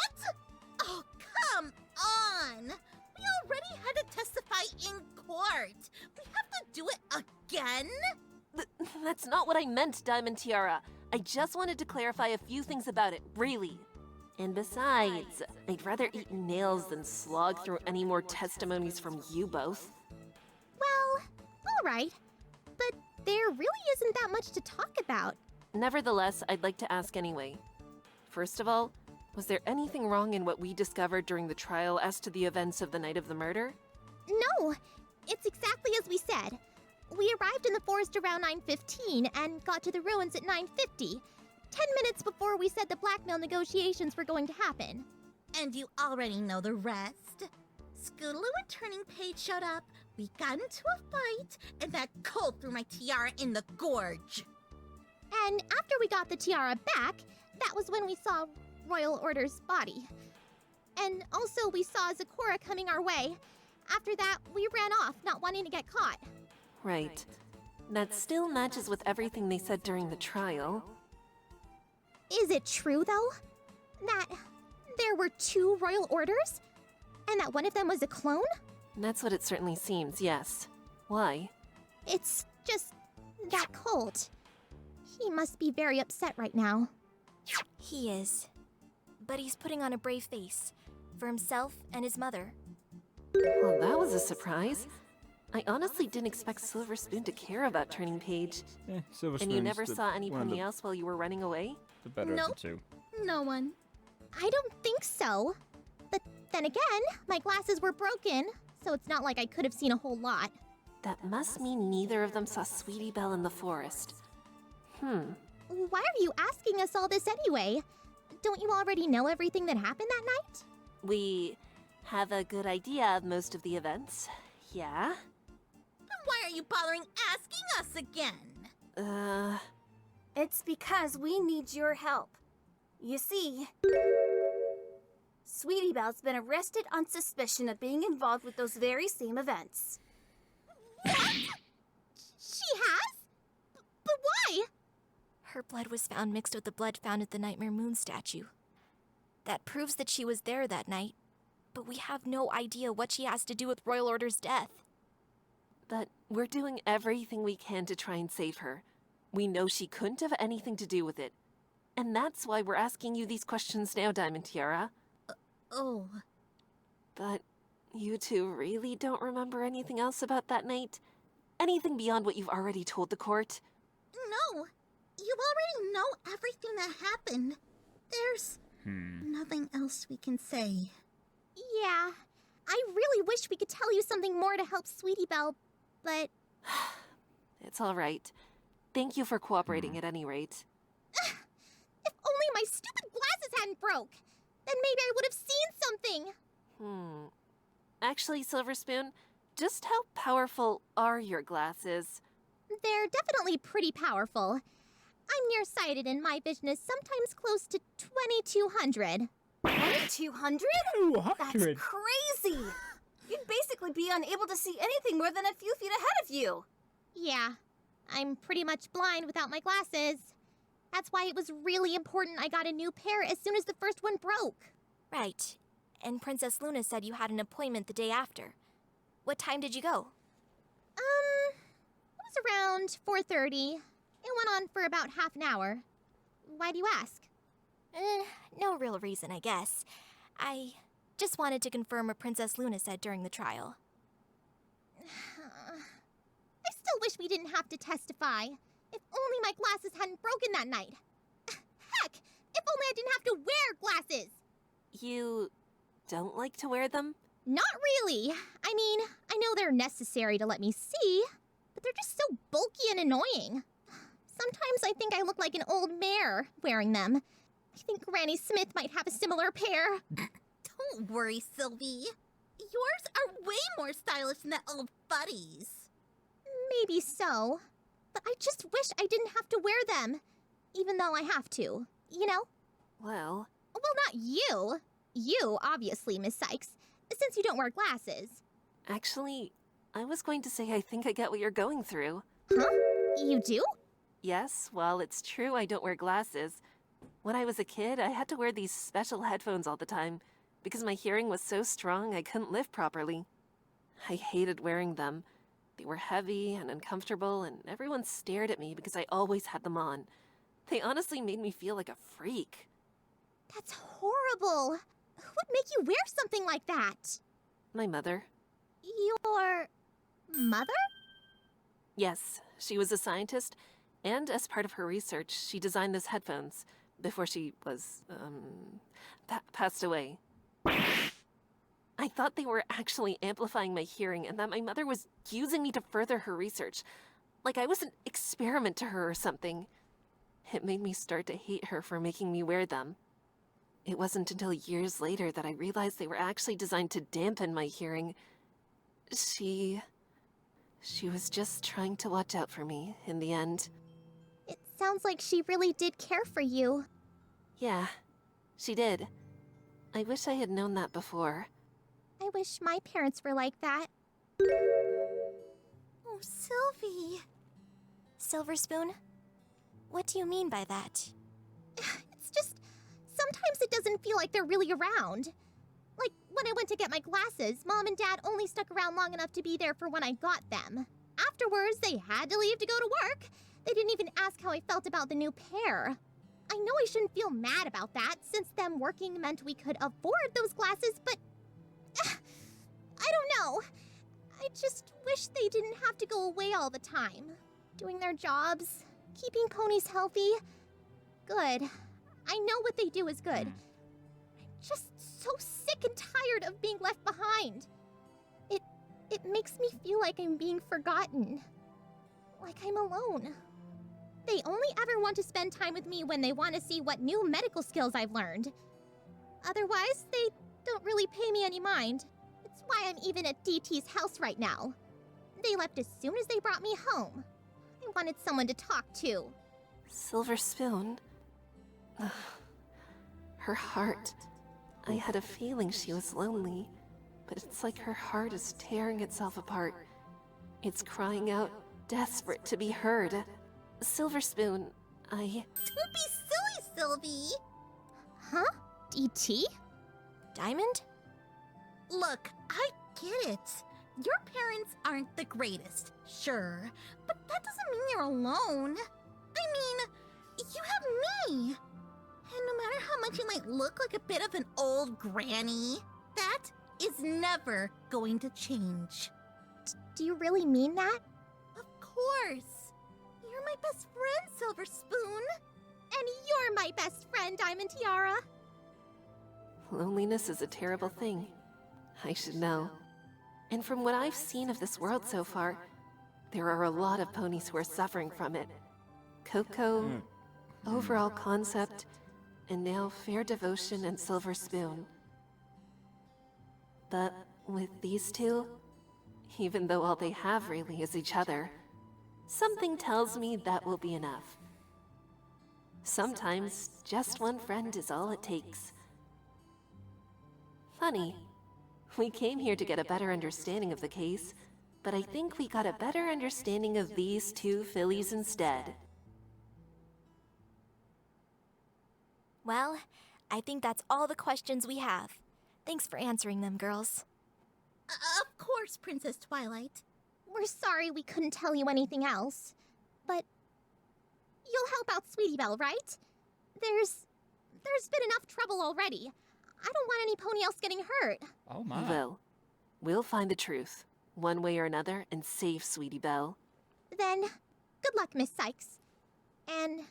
Oh, come on! We already had to testify in court. We have to do it again?
That's not what I meant, Diamond Tiara. I just wanted to clarify a few things about it, really. And besides, I'd rather eat nails than slog through any more testimonies from you both.
Well, all right. But there really isn't that much to talk about.
Nevertheless, I'd like to ask anyway. First of all, was there anything wrong in what we discovered during the trial as to the events of the night of the murder?
No, it's exactly as we said. We arrived in the forest around 9:15 and got to the ruins at 9:50, 10 minutes before we said the blackmail negotiations were going to happen. And you already know the rest. Scootaloo and Turning Page showed up, we got into a fight, and that colt threw my tiara in the gorge. And after we got the tiara back, that was when we saw Royal Order's body. And also we saw Zecora coming our way. After that, we ran off, not wanting to get caught.
Right. That still matches with everything they said during the trial.
Is it true, though? That there were 2 Royal Orders? And that one of them was a clone?
That's what it certainly seems, yes. Why?
It's just that Colt. He must be very upset right now.
He is. But he's putting on a brave face for himself and his mother.
Well, that was a surprise. I honestly didn't expect Silver Spoon to care about Turning Page.
Silver
And you
Spoon's
never saw
one of
anybody
the,
else while you were running away?
the better
Nope.
of the two.
No one. I don't think so. But then again, my glasses were broken, so it's not like I could have seen a whole lot.
That must mean neither of them saw Sweetie Belle in the forest.
Why are you asking us all this anyway? Don't you already know everything that happened that night?
We have a good idea of most of the events, yeah?
Why are you bothering asking us again?
It's because we need your help. You see, Sweetie Belle's been arrested on suspicion of being involved with those very same events.
What? She has? But why?
Her blood was found mixed with the blood found at the Nightmare Moon statue. That proves that she was there that night, but we have no idea what she has to do with Royal Order's death.
But we're doing everything we can to try and save her. We know she couldn't have anything to do with it. And that's why we're asking you these questions now, Diamond Tiara.
Oh.
But you two really don't remember anything else about that night? Anything beyond what you've already told the court?
No. You already know everything that happened. There's nothing else we can say. Yeah. I really wish we could tell you something more to help Sweetie Belle, but...
It's all right. Thank you for cooperating at any rate.
If only my stupid glasses hadn't broke! Then maybe I would have seen something!
Actually, Silver Spoon, just how powerful are your glasses?
They're definitely pretty powerful. I'm nearsighted and my vision is sometimes close to 2200.
200?
200?
That's crazy! You'd basically be unable to see anything more than a few feet ahead of you.
Yeah, I'm pretty much blind without my glasses. That's why it was really important I got a new pair as soon as the first one broke.
Right. And Princess Luna said you had an appointment the day after. What time did you go?
It was around 4:30. It went on for about half an hour. Why do you ask?
No real reason, I guess. I just wanted to confirm what Princess Luna said during the trial.
I still wish we didn't have to testify. If only my glasses hadn't broken that night. Heck, if only I didn't have to wear glasses.
You don't like to wear them?
Not really. I mean, I know they're necessary to let me see, but they're just so bulky and annoying. Sometimes I think I look like an old mare wearing them. I think Granny Smith might have a similar pair. Don't worry, Sylvie. Yours are way more stylish than that old buddy's. Maybe so, but I just wish I didn't have to wear them, even though I have to, you know?
Well,
Well, not you. You, obviously, Miss Sykes, since you don't wear glasses.
Actually, I was going to say I think I get what you're going through.
Huh? You do?
Yes, while it's true I don't wear glasses, when I was a kid, I had to wear these special headphones all the time because my hearing was so strong I couldn't live properly. I hated wearing them. They were heavy and uncomfortable, and everyone stared at me because I always had them on. They honestly made me feel like a freak.
That's horrible. Who would make you wear something like that?
My mother.
Your mother?
Yes, she was a scientist, and as part of her research, she designed those headphones before she was, passed away. I thought they were actually amplifying my hearing and that my mother was using me to further her research, like I was an experiment to her or something. It made me start to hate her for making me wear them. It wasn't until years later that I realized they were actually designed to dampen my hearing. She was just trying to watch out for me in the end.
It sounds like she really did care for you.
Yeah, she did. I wish I had known that before.
I wish my parents were like that. Oh, Sylvie.
Silver Spoon? What do you mean by that?
It's just, sometimes it doesn't feel like they're really around. Like, when I went to get my glasses, Mom and Dad only stuck around long enough to be there for when I got them. Afterwards, they had to leave to go to work. They didn't even ask how I felt about the new pair. I know I shouldn't feel mad about that, since them working meant we could afford those glasses, but... I don't know. I just wish they didn't have to go away all the time. Doing their jobs, keeping ponies healthy. Good. I know what they do is good. I'm just so sick and tired of being left behind. It makes me feel like I'm being forgotten. Like I'm alone. They only ever want to spend time with me when they want to see what new medical skills I've learned. Otherwise, they don't really pay me any mind. It's why I'm even at DT's house right now. They left as soon as they brought me home. I wanted someone to talk to.
Silver Spoon? Ugh. Her heart. I had a feeling she was lonely, but it's like her heart is tearing itself apart. It's crying out, desperate to be heard. Silver Spoon,
Don't be silly, Sylvie! Huh? DT?
Diamond?
Look, I get it. Your parents aren't the greatest, sure, but that doesn't mean you're alone. I mean, you have me. And no matter how much you might look like a bit of an old granny, that is never going to change.
Do you really mean that?
Of course. You're my best friend, Silver Spoon.
And you're my best friend, Diamond Tiara.
loneliness is a terrible thing. I should know. And from what I've seen of this world so far, there are a lot of ponies who are suffering from it. Coco, Overall Concept, and now Fair Devotion and Silver Spoon. But with these two, even though all they have really is each other, something tells me that will be enough. Sometimes, just one friend is all it takes. Funny, we came here to get a better understanding of the case, but I think we got a better understanding of these two fillies instead.
Well, I think that's all the questions we have. Thanks for answering them, girls.
Of course, Princess Twilight.
We're sorry we couldn't tell you anything else, but you'll help out Sweetie Belle, right? There's been enough trouble already. I don't want any pony else getting hurt.
Oh my.
We'll find the truth, one way or another, and save Sweetie Belle.
Then, good luck, Miss Sykes. And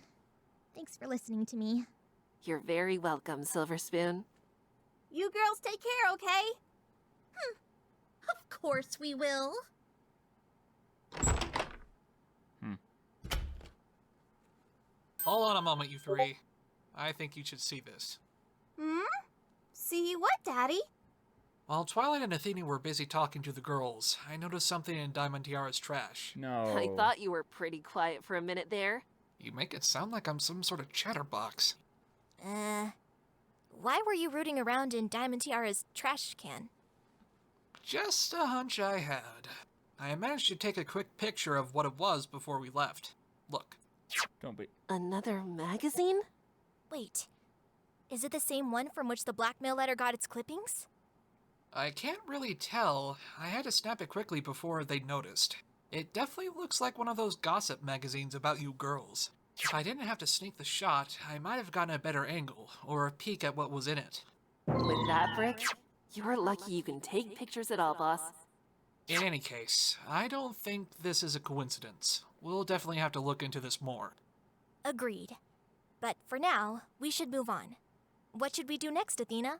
thanks for listening to me.
You're very welcome, Silver Spoon.
You girls take care, okay?
Of course we will.
Hold on a moment, you three. I think you should see this.
See what, Daddy?
While Twilight and Athena were busy talking to the girls, I noticed something in Diamond Tiara's trash.
No.
I thought you were pretty quiet for a minute there.
You make it sound like I'm some sort of chatterbox.
Why were you rooting around in Diamond Tiara's trash can?
Just a hunch I had. I managed to take a quick picture of what it was before we left. Look.
Don't be.
Another magazine?
Wait, is it the same one from which the blackmail letter got its clippings?
I can't really tell. I had to snap it quickly before they noticed. It definitely looks like one of those gossip magazines about you girls. If I didn't have to sneak the shot, I might have gotten a better angle, or a peek at what was in it.
With that brick, you're lucky you can take pictures at all, boss.
In any case, I don't think this is a coincidence. We'll definitely have to look into this more.
Agreed. But for now, we should move on. What should we do next, Athena?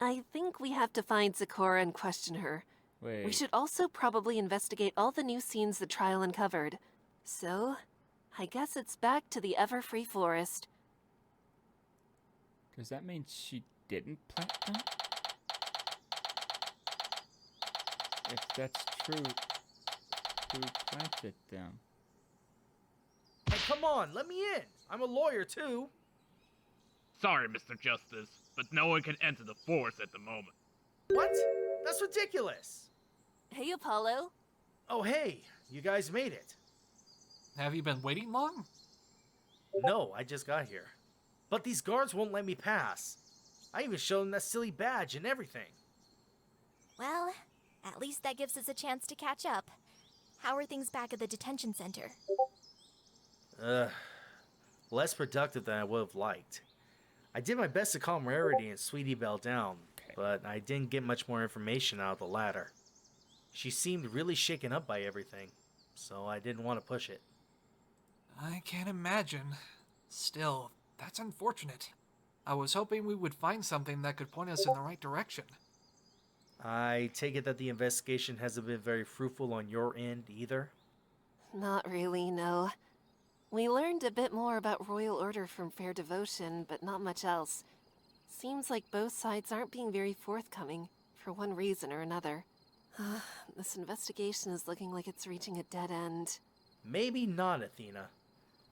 I think we have to find Zecora and question her.
Wait.
We should also probably investigate all the new scenes the trial uncovered. So, I guess it's back to the ever-free forest.
Does that mean she didn't plant them? If that's true, who planted them?
Hey, come on, let me in. I'm a lawyer, too.
Sorry, Mr. Justice, but no one can enter the forest at the moment.
What? That's ridiculous.
Hey, Apollo.
Oh, hey, you guys made it.
Have you been waiting long?
No, I just got here. But these guards won't let me pass. I even showed them that silly badge and everything.
Well, at least that gives us a chance to catch up. How are things back at the detention center?
Less productive than I would have liked. I did my best to calm Rarity and Sweetie Belle down, but I didn't get much more information out of the latter. She seemed really shaken up by everything, so I didn't want to push it.
I can't imagine. Still, that's unfortunate. I was hoping we would find something that could point us in the right direction.
I take it that the investigation hasn't been very fruitful on your end either?
Not really, no. We learned a bit more about Royal Order from Fair Devotion, but not much else. Seems like both sides aren't being very forthcoming, for one reason or another. This investigation is looking like it's reaching a dead end.
Maybe not, Athena.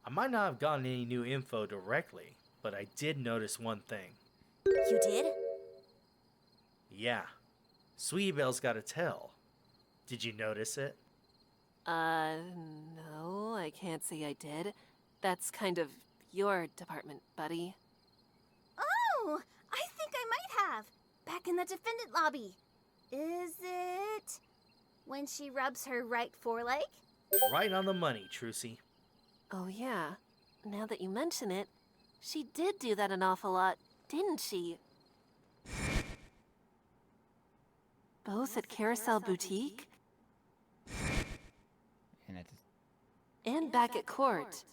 I might not have gotten any new info directly, but I did notice one thing.
You did?
Yeah. Sweetie Belle's got a tell. Did you notice it?
No, I can't say I did. That's kind of your department, buddy.
Oh, I think I might have. Back in the defendant lobby. Is it when she rubs her right foreleg?
Right on the money, Trucy.
Oh yeah, now that you mention it, she did do that an awful lot, didn't she? Both at Carousel Boutique? And back at court.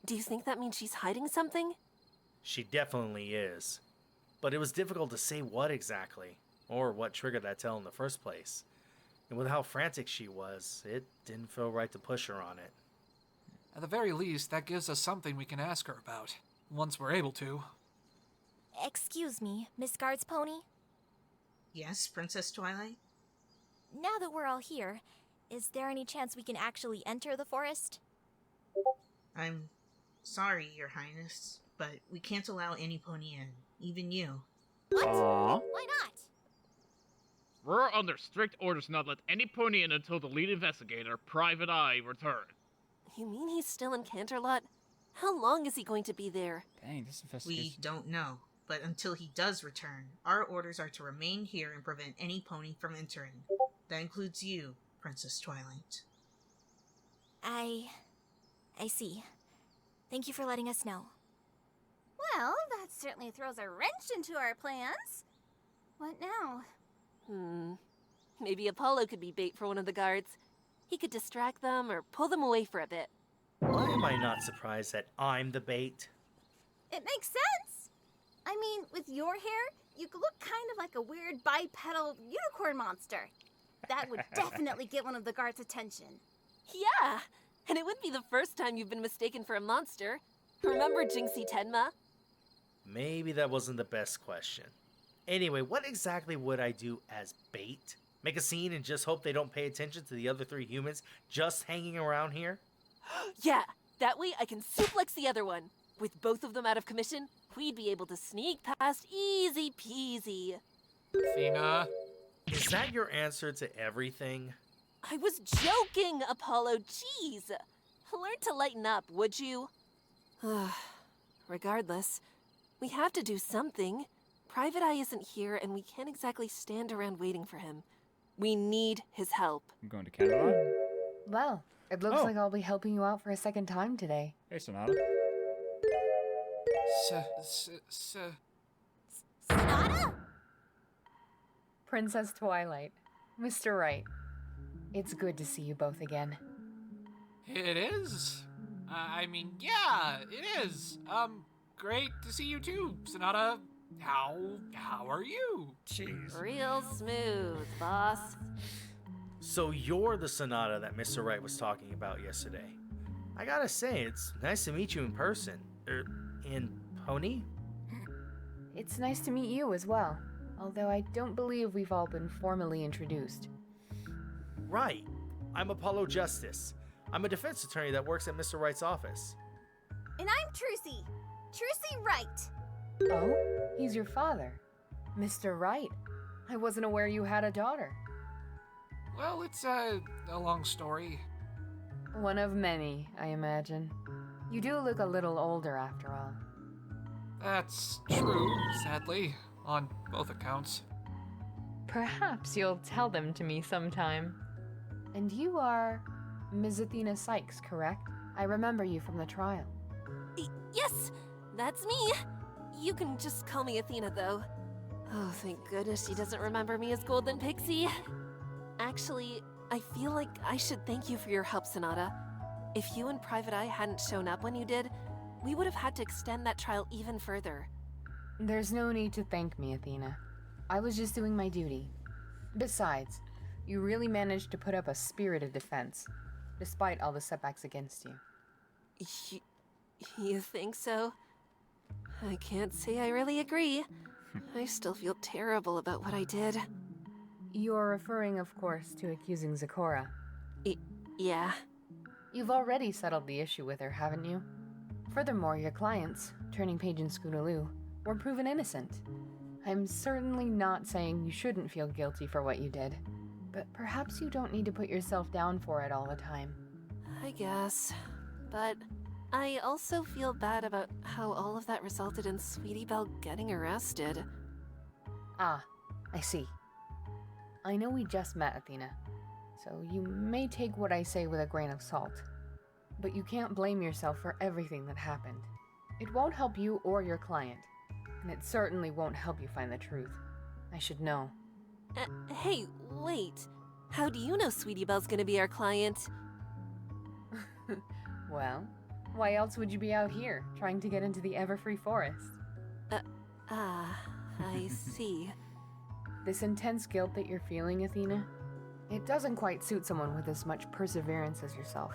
Do you think that means she's hiding something?
She definitely is. But it was difficult to say what exactly, or what triggered that tell in the first place. And with how frantic she was, it didn't feel right to push her on it.
At the very least, that gives us something we can ask her about, once we're able to.
Excuse me, Miss Guard's pony?
Yes, Princess Twilight?
Now that we're all here, is there any chance we can actually enter the forest?
I'm sorry, Your Highness, but we can't allow any pony in, even you.
What?
Aww.
Why not?
We're under strict orders not let any pony in until the lead investigator, Private Eye, return.
You mean he's still in Canterlot? How long is he going to be there?
Dang, this investigation.
We don't know, but until he does return, our orders are to remain here and prevent any pony from entering. That includes you, Princess Twilight.
I see. Thank you for letting us know.
Well, that certainly throws a wrench into our plans. What now?
Maybe Apollo could be bait for one of the guards. He could distract them or pull them away for a bit.
Why am I not surprised that I'm the bait?
It makes sense. I mean, with your hair, you could look kind of like a weird bipedal unicorn monster. That would definitely get one of the guards' attention.
Yeah, and it wouldn't be the first time you've been mistaken for a monster. Remember Jinxie Tenma?
Maybe that wasn't the best question. Anyway, what exactly would I do as bait? Make a scene and just hope they don't pay attention to the other 3 humans just hanging around here?
Yeah, that way I can suplex the other one. With both of them out of commission, we'd be able to sneak past easy peasy.
Athena.
Is that your answer to everything?
I was joking, Apollo. Jeez. Learn to lighten up, would you? Regardless, we have to do something. Private Eye isn't here, and we can't exactly stand around waiting for him. We need his help.
I'm going to Camelot.
Well, it looks like I'll be helping you out for a second time today.
Hey, Sonata.
Sonata?
Princess Twilight. Mr. Wright. It's good to see you both again.
It is? I mean, yeah, it is. Great to see you too, Sonata. How are you?
Jeez.
Real smooth, boss.
So you're the Sonata that Mr. Wright was talking about yesterday. I gotta say, it's nice to meet you in person. In Pony?
It's nice to meet you as well, although I don't believe we've all been formally introduced.
Right. I'm Apollo Justice. I'm a defense attorney that works at Mr. Wright's office.
And I'm Trucy. Trucy Wright.
Oh? He's your father. Mr. Wright. I wasn't aware you had a daughter.
Well, it's a long story.
One of many, I imagine. You do look a little older after all.
That's true, sadly, on both accounts.
Perhaps you'll tell them to me sometime. And you are Ms. Athena Sykes, correct? I remember you from the trial.
Yes, that's me. You can just call me Athena, though. Oh, thank goodness she doesn't remember me as Golden Pixie. Actually, I feel like I should thank you for your help, Sonata. If you and Private Eye hadn't shown up when you did, we would have had to extend that trial even further.
There's no need to thank me, Athena. I was just doing my duty. Besides, you really managed to put up a spirited defense, despite all the setbacks against you.
You think so? I can't say I really agree. I still feel terrible about what I did.
You're referring, of course, to accusing Zecora.
Yeah.
You've already settled the issue with her, haven't you? Furthermore, your clients, Turning Page and Scootaloo, were proven innocent. I'm certainly not saying you shouldn't feel guilty for what you did, but perhaps you don't need to put yourself down for it all the time.
I guess. But I also feel bad about how all of that resulted in Sweetie Belle getting arrested.
Ah, I see. I know we just met, Athena, so you may take what I say with a grain of salt. But you can't blame yourself for everything that happened. It won't help you or your client, and it certainly won't help you find the truth. I should know.
Hey, wait. How do you know Sweetie Belle's gonna be our client?
Well, why else would you be out here, trying to get into the Everfree Forest?
I see.
This intense guilt that you're feeling, Athena, it doesn't quite suit someone with as much perseverance as yourself.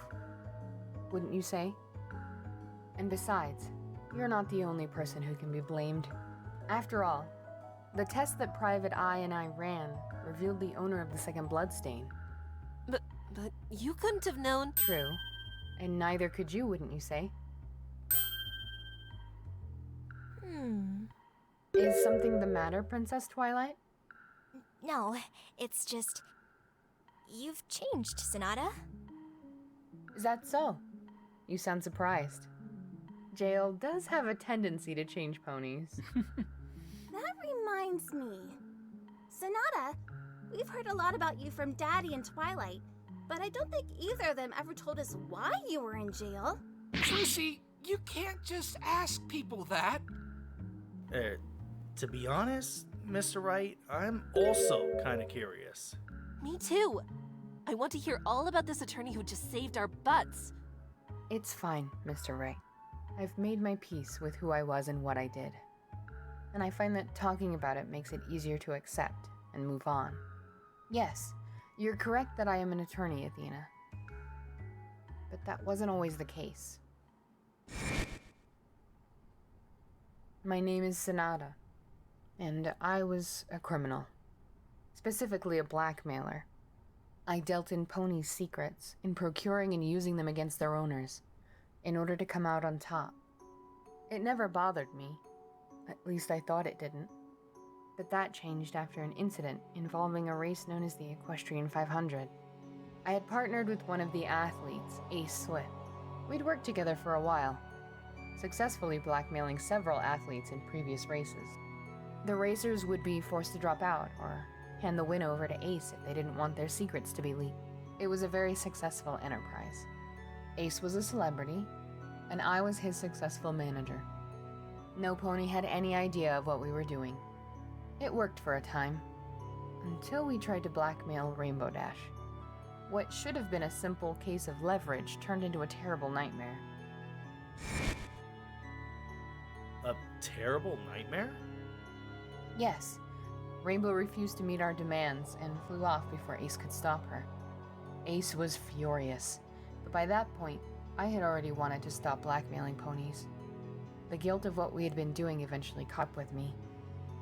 Wouldn't you say? And besides, you're not the only person who can be blamed. After all, the test that Private Eye and I ran revealed the owner of the second bloodstain.
But you couldn't have known.
True. And neither could you, wouldn't you say? Is something the matter, Princess Twilight?
No, it's just... You've changed, Sonata.
Is that so? You sound surprised. Jail does have a tendency to change ponies.
That reminds me. Sonata, we've heard a lot about you from Daddy and Twilight, but I don't think either of them ever told us why you were in jail.
Trucy, you can't just ask people that.
To be honest, Mr. Wright, I'm also kind of curious.
Me too. I want to hear all about this attorney who just saved our butts.
It's fine, Mr. Wright. I've made my peace with who I was and what I did. And I find that talking about it makes it easier to accept and move on. Yes, you're correct that I am an attorney, Athena. But that wasn't always the case. My name is Sonata, and I was a criminal. Specifically a blackmailer. I dealt in ponies' secrets, in procuring and using them against their owners, in order to come out on top. It never bothered me. At least I thought it didn't. But that changed after an incident involving a race known as the Equestrian 500. I had partnered with one of the athletes, Ace Swift. We'd worked together for a while, successfully blackmailing several athletes in previous races. The racers would be forced to drop out or hand the win over to Ace if they didn't want their secrets to be leaked. It was a very successful enterprise. Ace was a celebrity, and I was his successful manager. No pony had any idea of what we were doing. It worked for a time, until we tried to blackmail Rainbow Dash. What should have been a simple case of leverage turned into a terrible nightmare.
A terrible nightmare?
Yes, Rainbow refused to meet our demands and flew off before Ace could stop her. Ace was furious, but by that point, I had already wanted to stop blackmailing ponies. The guilt of what we had been doing eventually caught up with me.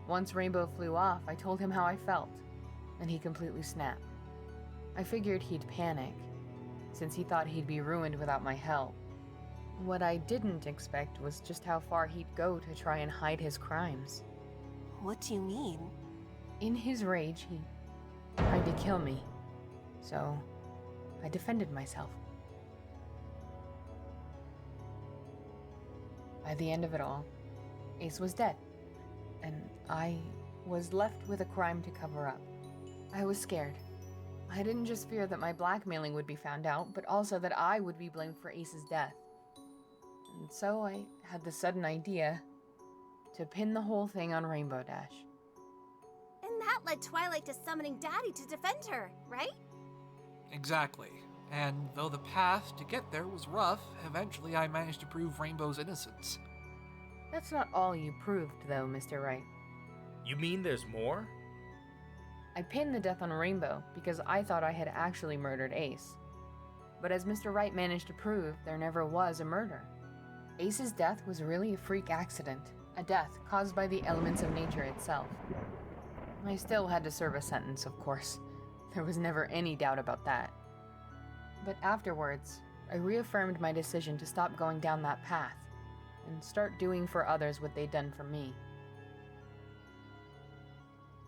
Once Rainbow flew off, I told him how I felt, and he completely snapped. I figured he'd panic, since he thought he'd be ruined without my help. What I didn't expect was just how far he'd go to try and hide his crimes.
What do you mean?
In his rage, he tried to kill me, so I defended myself. By the end of it all, Ace was dead, and I was left with a crime to cover up. I was scared. I didn't just fear that my blackmailing would be found out, but also that I would be blamed for Ace's death. And so I had the sudden idea to pin the whole thing on Rainbow Dash.
And that led Twilight to summoning Daddy to defend her, right?
Exactly. And though the path to get there was rough, eventually I managed to prove Rainbow's innocence.
That's not all you proved, though, Mr. Wright.
You mean there's more?
I pinned the death on Rainbow because I thought I had actually murdered Ace. But as Mr. Wright managed to prove, there never was a murder. Ace's death was really a freak accident, a death caused by the elements of nature itself. I still had to serve a sentence, of course. There was never any doubt about that. But afterwards, I reaffirmed my decision to stop going down that path and start doing for others what they'd done for me.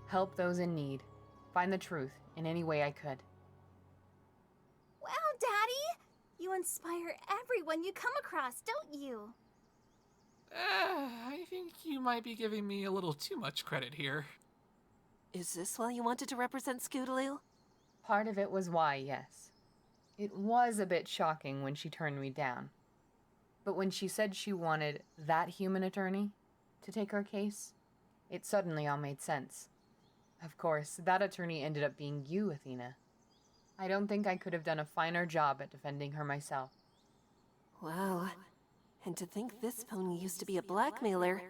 Help those in need. Find the truth in any way I could.
Wow, Daddy! You inspire everyone you come across, don't you?
I think you might be giving me a little too much credit here.
Is this why you wanted to represent Scootaloo?
Part of it was why, yes. It was a bit shocking when she turned me down. But when she said she wanted that human attorney to take her case, it suddenly all made sense. Of course, that attorney ended up being you, Athena. I don't think I could have done a finer job at defending her myself.
Wow. And to think this pony used to be a blackmailer.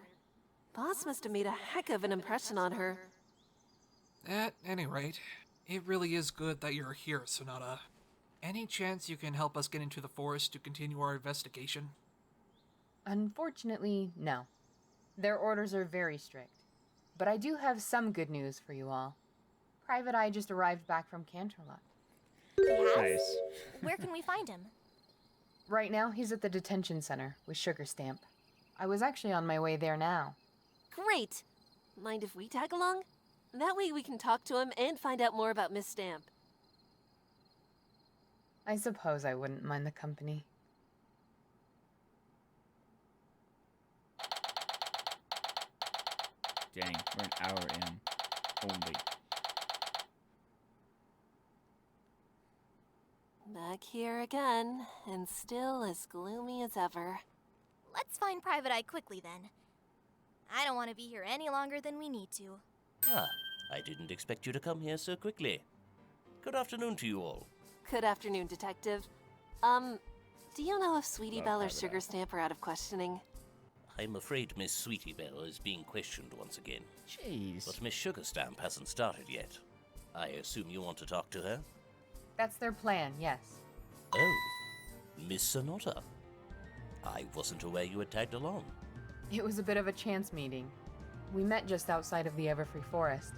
Boss must have made a heck of an impression on her.
At any rate, it really is good that you're here, Sonata. Any chance you can help us get into the forest to continue our investigation?
Unfortunately, no. Their orders are very strict. But I do have some good news for you all. Private Eye just arrived back from Canterlot.
Nice.
Where can we find him?
Right now, he's at the detention center with Sugar Stamp. I was actually on my way there now.
Great! Mind if we tag along? That way we can talk to him and find out more about Miss Stamp.
I suppose I wouldn't mind the company.
Dang, we're an hour in. Only.
Back here again, and still as gloomy as ever.
Let's find Private Eye quickly then. I don't want to be here any longer than we need to.
Ah, I didn't expect you to come here so quickly. Good afternoon to you all.
Good afternoon, Detective. Do you know if Sweetie Belle or Sugar Stamp are out of questioning?
I'm afraid Miss Sweetie Belle is being questioned once again.
Jeez.
But Miss Sugar Stamp hasn't started yet. I assume you want to talk to her?
That's their plan, yes.
Oh, Miss Sonata. I wasn't aware you had tagged along.
It was a bit of a chance meeting. We met just outside of the Everfree Forest.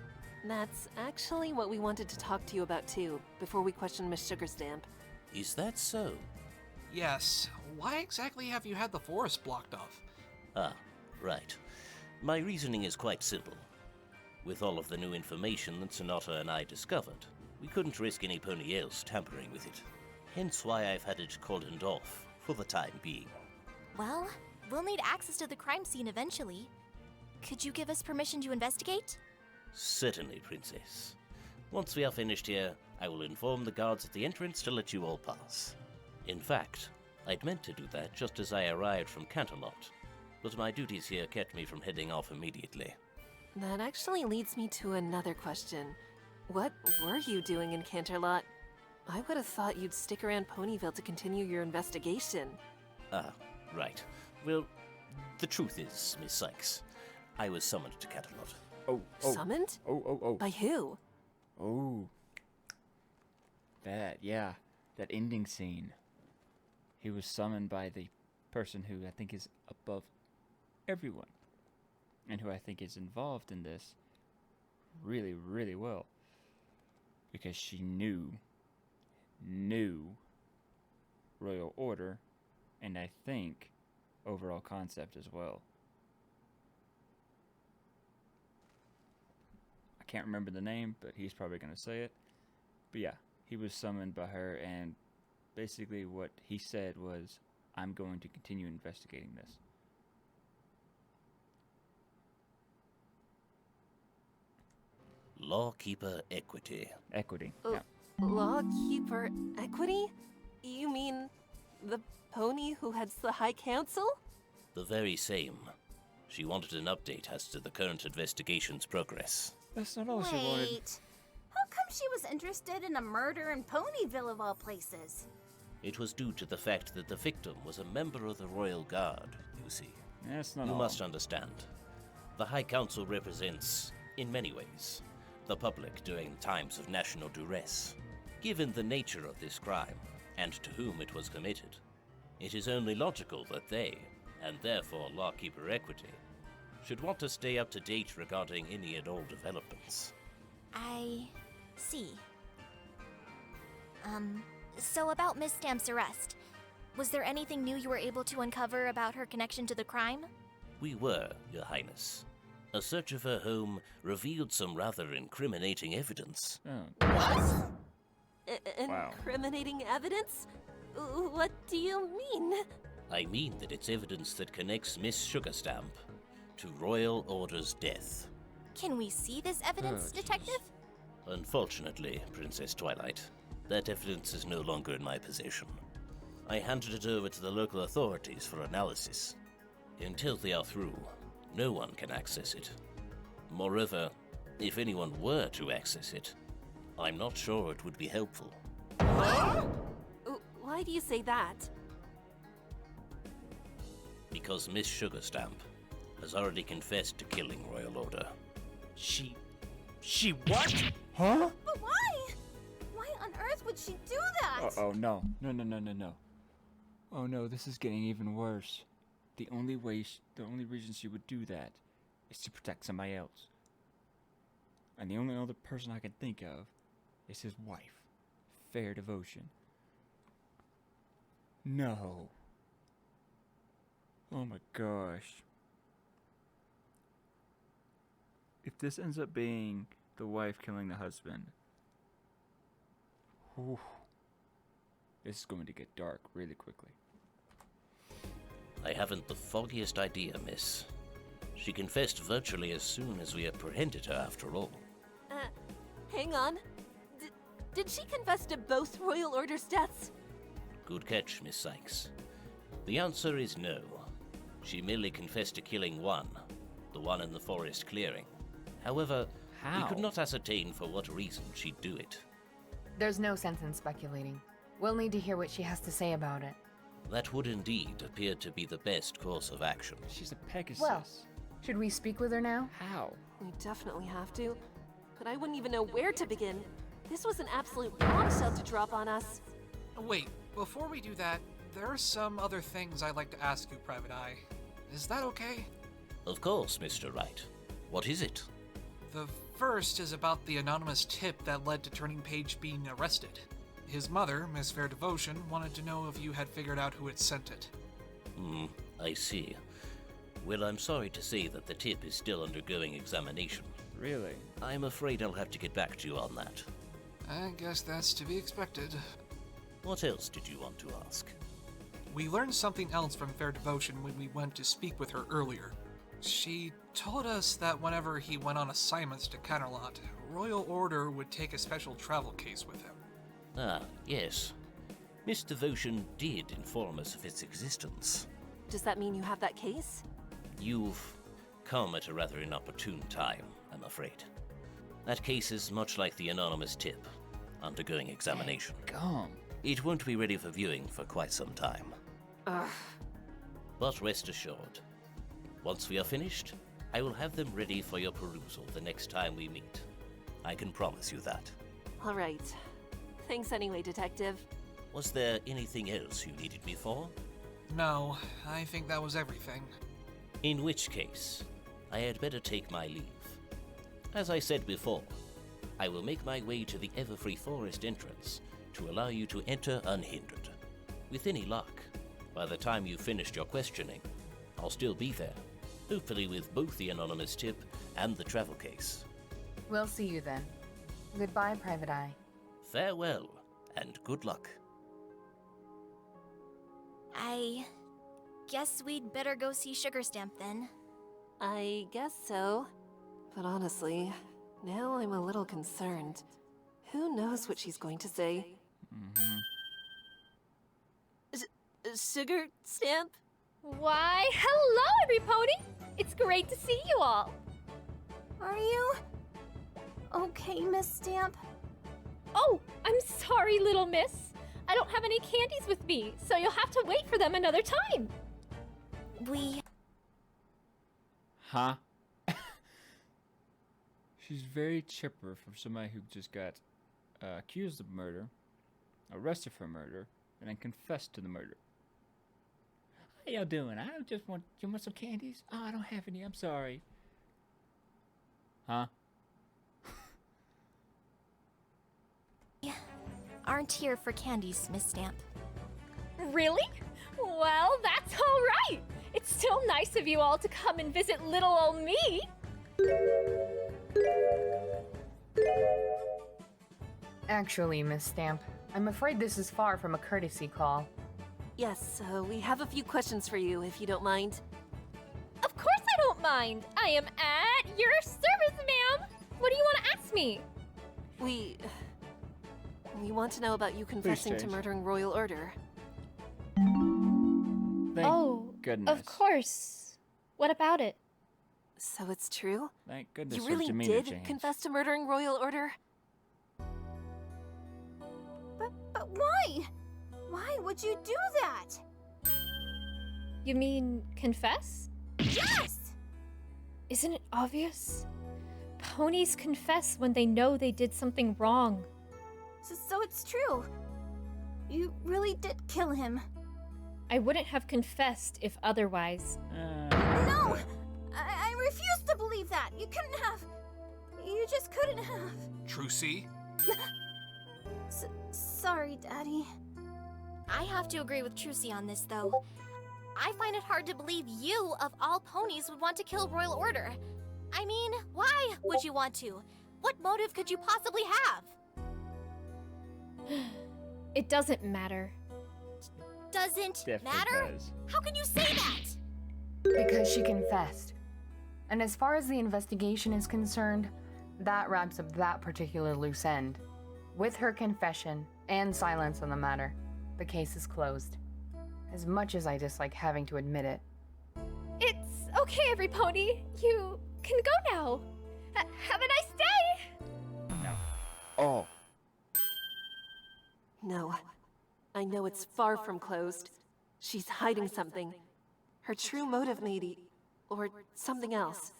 That's actually what we wanted to talk to you about too, before we questioned Miss Sugar Stamp.
Is that so?
Yes. Why exactly have you had the forest blocked off?
Ah, right. My reasoning is quite simple. With all of the new information that Sonata and I discovered, we couldn't risk any pony else tampering with it. Hence why I've had it cordoned off for the time being.
Well, we'll need access to the crime scene eventually. Could you give us permission to investigate?
Certainly, Princess. Once we are finished here, I will inform the guards at the entrance to let you all pass. In fact, I'd meant to do that just as I arrived from Canterlot, but my duties here kept me from heading off immediately.
That actually leads me to another question. What were you doing in Canterlot? I would have thought you'd stick around Ponyville to continue your investigation.
Ah, right. Well, the truth is, Miss Sykes, I was summoned to Canterlot.
Oh.
Summoned?
Oh.
By who?
Oh. That ending scene. He was summoned by the person who I think is above everyone, and who I think is involved in this really, really well, because she knew Royal Order, and I think overall concept as well. I can't remember the name, but he's probably going to say it. But yeah, he was summoned by her, and basically what he said was, I'm going to continue investigating this.
Lawkeeper Equity.
Equity,
yeah. Lawkeeper Equity? You mean the pony who heads the High Council?
The very same. She wanted an update as to the current investigation's progress.
That's not all she wanted.
Wait, how come she was interested in a murder in Ponyville of all places?
It was due to the fact that the victim was a member of the Royal Guard, you see.
That's not
You
all.
must understand. The High Council represents, in many ways, the public during times of national duress. Given the nature of this crime, and to whom it was committed, it is only logical that they, and therefore Lawkeeper Equity, should want to stay up to date regarding any and all developments.
I see. So about Miss Stamp's arrest, was there anything new you were able to uncover about her connection to the crime?
We were, Your Highness. A search of her home revealed some rather incriminating evidence.
What? Incriminating evidence? What do you mean?
I mean that it's evidence that connects Miss Sugarstamp to Royal Order's death.
Can we see this evidence, Detective?
Unfortunately, Princess Twilight, that evidence is no longer in my possession. I handed it over to the local authorities for analysis. Until they are through, no one can access it. Moreover, if anyone were to access it, I'm not sure it would be helpful.
Why do you say that?
Because Miss Sugarstamp has already confessed to killing Royal Order.
She what?
Huh?
But why? Why on earth would she do that?
Oh, no. No. Oh no, this is getting even worse. The only reason she would do that is to protect somebody else. And the only other person I can think of is his wife, Fair Devotion. No. Oh my gosh. If this ends up being the wife killing the husband, whew, this is going to get dark really quickly.
I haven't the foggiest idea, miss. She confessed virtually as soon as we apprehended her, after all.
Hang on. Did she confess to both Royal Order's deaths?
Good catch, Miss Sykes. The answer is no. She merely confessed to killing one, the one in the forest clearing. However, we could not ascertain for what reason she'd do it.
There's no sense in speculating. We'll need to hear what she has to say about it.
That would indeed appear to be the best course of action.
She's a Pegasus.
Well, should we speak with her now?
How?
We definitely have to. But I wouldn't even know where to begin. This was an absolute bombshell to drop on us.
Wait, before we do that, there are some other things I'd like to ask you, Private Eye. Is that okay?
Of course, Mr. Wright. What is it?
The first is about the anonymous tip that led to Turning Page being arrested. His mother, Miss Fair Devotion, wanted to know if you had figured out who had sent it.
I see. Well, I'm sorry to say that the tip is still undergoing examination.
Really?
I'm afraid I'll have to get back to you on that.
I guess that's to be expected.
What else did you want to ask?
We learned something else from Fair Devotion when we went to speak with her earlier. She told us that whenever he went on assignments to Canterlot, Royal Order would take a special travel case with him.
Ah, yes. Miss Devotion did inform us of its existence.
Does that mean you have that case?
You've come at a rather inopportune time, I'm afraid. That case is much like the anonymous tip, undergoing examination.
Gum.
It won't be ready for viewing for quite some time.
Ugh.
But rest assured, once we are finished, I will have them ready for your perusal the next time we meet. I can promise you that.
All right. Thanks anyway, Detective.
Was there anything else you needed me for?
No, I think that was everything.
In which case, I had better take my leave. As I said before, I will make my way to the Everfree Forest entrance to allow you to enter unhindered. With any luck, by the time you've finished your questioning, I'll still be there, hopefully with both the anonymous tip and the travel case.
We'll see you then. Goodbye, Private Eye.
Farewell, and good luck.
I guess we'd better go see Sugar Stamp then.
I guess so. But honestly, now I'm a little concerned. Who knows what she's going to say? Sugar Stamp?
Why, hello, every pony! It's great to see you all.
Are you okay, Miss Stamp?
Oh, I'm sorry, little miss. I don't have any candies with me, so you'll have to wait for them another time.
Huh? She's very chipper for somebody who just got accused of murder, arrested for murder, and then confessed to the murder. How y'all doing? I just want you want some candies? Oh, I don't have any. I'm sorry. Huh?
Aren't here for candies, Miss Stamp.
Really? Well, that's all right. It's still nice of you all to come and visit little old me.
Actually, Miss Stamp, I'm afraid this is far from a courtesy call.
Yes, we have a few questions for you, if you don't mind.
Of course I don't mind. I am at your service, ma'am. What do you want to ask me?
We want to know about you confessing to
change.
murdering Royal Order.
Thank goodness.
Of course. What about it?
So it's true?
Thank goodness
You
her
really
demeanor
did
changed.
confess to murdering Royal Order?
But why? Why would you do that?
You mean confess?
Yes!
Isn't it obvious? Ponies confess when they know they did something wrong.
So it's true. You really did kill him.
I wouldn't have confessed if otherwise.
No! I refuse to believe that. You couldn't have. You just couldn't have.
Trucy?
Sorry, Daddy.
I have to agree with Trucy on this, though. I find it hard to believe you, of all ponies, would want to kill Royal Order. I mean, why would you want to? What motive could you possibly have?
It doesn't matter.
Doesn't
Definitely
matter?
does.
How can you say that?
Because she confessed. And as far as the investigation is concerned, that wraps up that particular loose end. With her confession and silence on the matter, the case is closed. As much as I dislike having to admit it.
It's okay, every pony. You can go now. Have a nice day.
No. Oh.
No. I know it's far from closed. She's hiding something. Her true motive, maybe. Or something else.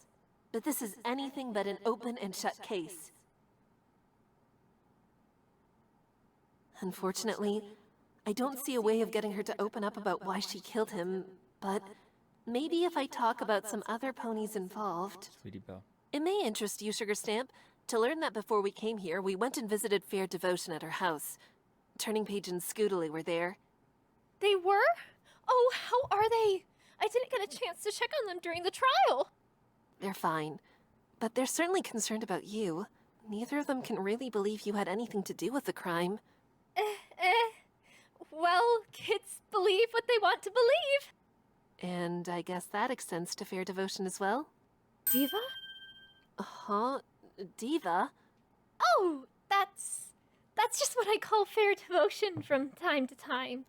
But this is anything but an open and shut case. Unfortunately, I don't see a way of getting her to open up about why she killed him, but maybe if I talk about some other ponies involved...
Sweetie Belle.
It may interest you, Sugar Stamp, to learn that before we came here, we went and visited Fair Devotion at her house. Turning Page and Scoodly were there.
They were? Oh, how are they? I didn't get a chance to check on them during the trial.
They're fine. But they're certainly concerned about you. Neither of them can really believe you had anything to do with the crime.
Well, kids believe what they want to believe.
And I guess that extends to fair devotion as well?
Diva?
Uh-huh. Diva?
Oh, that's just what I call fair devotion from time to time.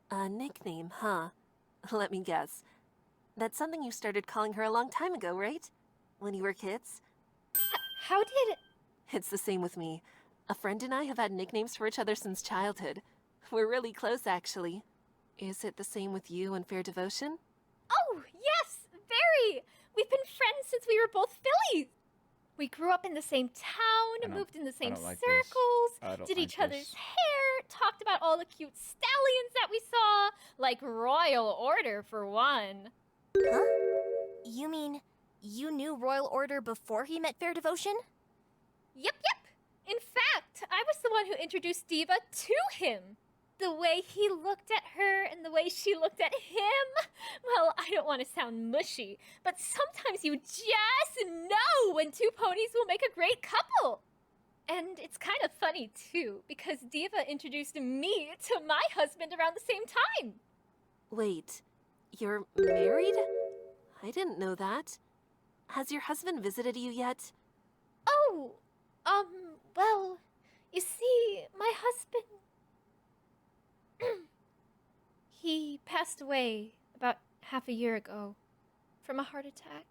A nickname, huh? Let me guess. That's something you started calling her a long time ago, right? When you were kids?
How did...
It's the same with me. A friend and I have had nicknames for each other since childhood. We're really close, actually. Is it the same with you and fair devotion?
Oh, yes, very! We've been friends since we were both fillies. We grew up in the same town, moved in the same circles, did each other's hair, talked about all the cute stallions that we saw, like Royal Order for one.
Huh? You mean you knew Royal Order before he met Fair Devotion?
Yep. In fact, I was the one who introduced Diva to him. The way he looked at her and the way she looked at him. Well, I don't want to sound mushy, but sometimes you just know when two ponies will make a great couple. And it's kind of funny, too, because Diva introduced me to my husband around the same time.
Wait, you're married? I didn't know that. Has your husband visited you yet?
Oh, well, you see, my husband... He passed away about half a year ago from a heart attack.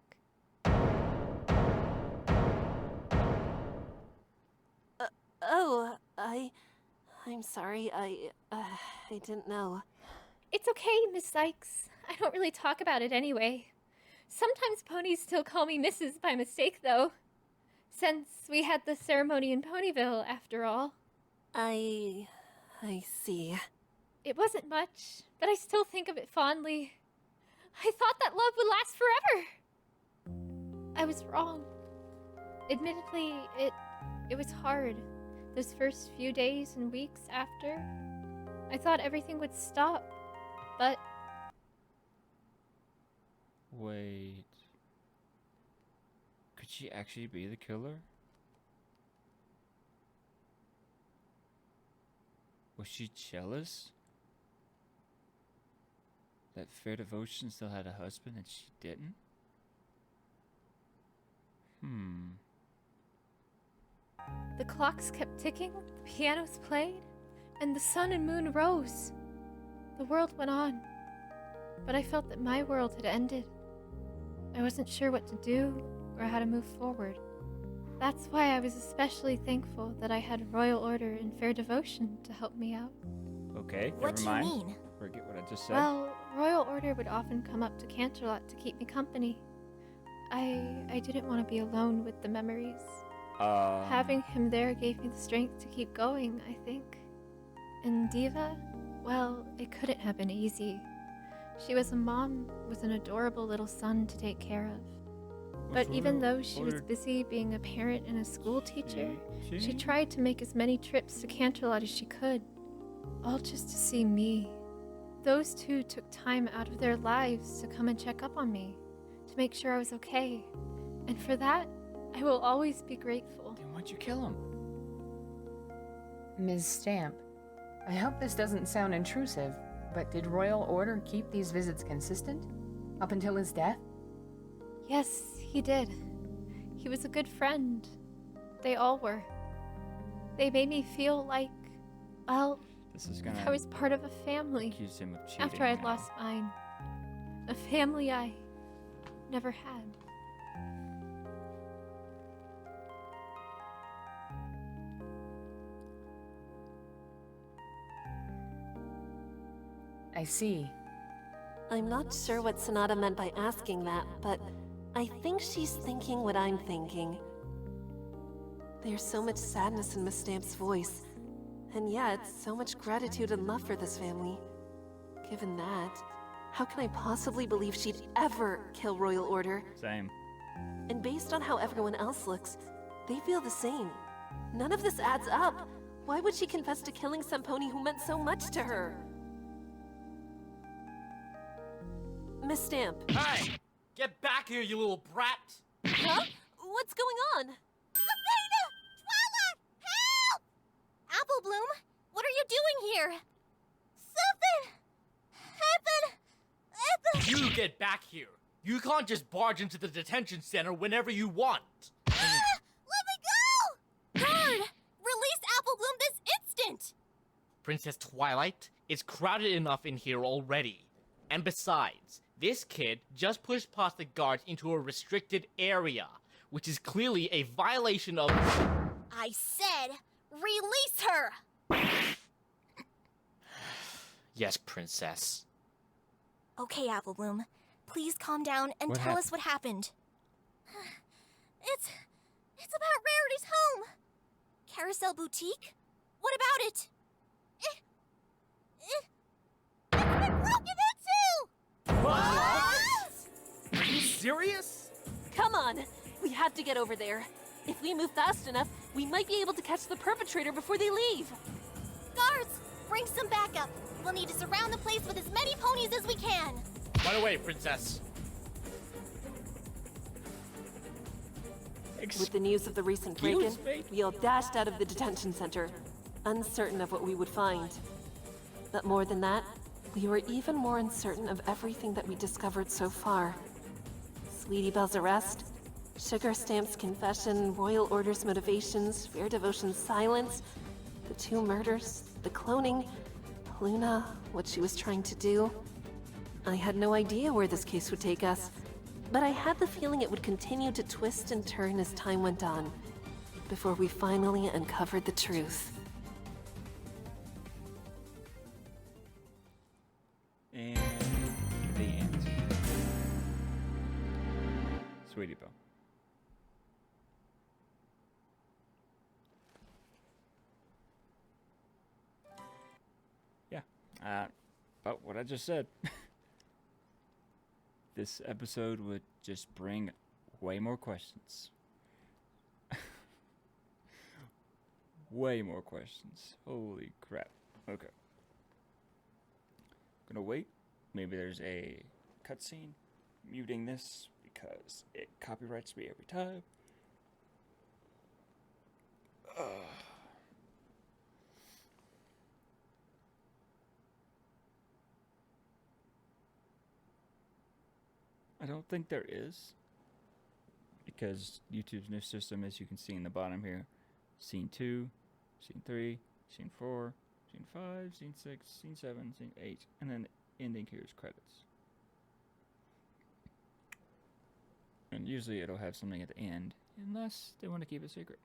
I'm sorry. I didn't know.
It's okay, Miss Sykes. I don't really talk about it anyway. Sometimes ponies still call me Mrs. by mistake, though. Since we had the ceremony in Ponyville, after all.
I see.
It wasn't much, but I still think of it fondly. I thought that love would last forever. I was wrong. Admittedly, it was hard. Those first few days and weeks after. I thought everything would stop, but...
Wait. Could she actually be the killer? Was she jealous? That Fair Devotion still had a husband and she didn't?
The clocks kept ticking, the pianos played, and the sun and moon rose. The world went on, but I felt that my world had ended. I wasn't sure what to do or how to move forward. That's why I was especially thankful that I had Royal Order and Fair Devotion to help me out.
Okay,
What
never
do
mind.
you mean?
Forget what I just said.
Well, Royal Order would often come up to Canterlot to keep me company. I didn't want to be alone with the memories. Having him there gave me the strength to keep going, I think. And Diva, well, it couldn't have been easy. She was a mom with an adorable little son to take care of. But even though she was busy being a parent and a school teacher, she tried to make as many trips to Canterlot as she could, all just to see me. Those two took time out of their lives to come and check up on me, to make sure I was okay. And for that, I will always be grateful.
Then why'd you kill him?
Ms. Stamp, I hope this doesn't sound intrusive, but did Royal Order keep these visits consistent? Up until his death?
Yes, he did. He was a good friend. They all were. They made me feel like, well,
This is gonna
I was part of a family
accuse him of cheating.
after I had
now.
lost mine. A family I never had.
I see.
I'm not sure what Sonata meant by asking that, but I think she's thinking what I'm thinking. There's so much sadness in Miss Stamp's voice, and yet so much gratitude and love for this family. Given that, how can I possibly believe she'd ever kill Royal Order?
Same.
And based on how everyone else looks, they feel the same. None of this adds up. Why would she confess to killing some pony who meant so much to her? Miss Stamp.
Hey! Get back here, you little brat!
Huh? What's going on?
Athena! Twilight! Help! Apple Bloom, what are you doing here? Something happened.
You get back here! You can't just barge into the detention center whenever you want!
Let me go! Guard! Release Apple Bloom this instant!
Princess Twilight, it's crowded enough in here already. And besides, this kid just pushed past the guards into a restricted area, which is clearly a violation of...
I said, release her!
Yes, Princess.
Okay, Apple Bloom. Please calm down and
What
tell
happened?
us what happened. It's about Rarity's home. Carousel Boutique? What about it? It's been broken into!
What?
Are you serious?
Come on! We have to get over there. If we move fast enough, we might be able to catch the perpetrator before they leave.
Guards, bring some backup. We'll need to surround the place with as many ponies as we can.
Run away, Princess.
With the news of the recent break-in, we all dashed out of the detention center, uncertain of what we would find. But more than that, we were even more uncertain of everything that we discovered so far. Sweetie Belle's arrest, Sugar Stamp's confession, Royal Order's motivations, Fair Devotion's silence, the 2 murders, the cloning, Luna, what she was trying to do. I had no idea where this case would take us, but I had the feeling it would continue to twist and turn as time went on, before we finally uncovered the truth.
And the end. Sweetie Belle. Yeah. About what I just said. This episode would just bring way more questions. Way more questions. Holy crap. Okay. Gonna wait. Maybe there's a cutscene. Muting this because it copyrights me every time. I don't think there is, because YouTube's new system, as you can see in the bottom here, scene 2, scene 3, scene 4, scene 5, scene 6, scene 7, scene 8, and then ending here is credits. And usually it'll have something at the end, unless they want to keep it secret,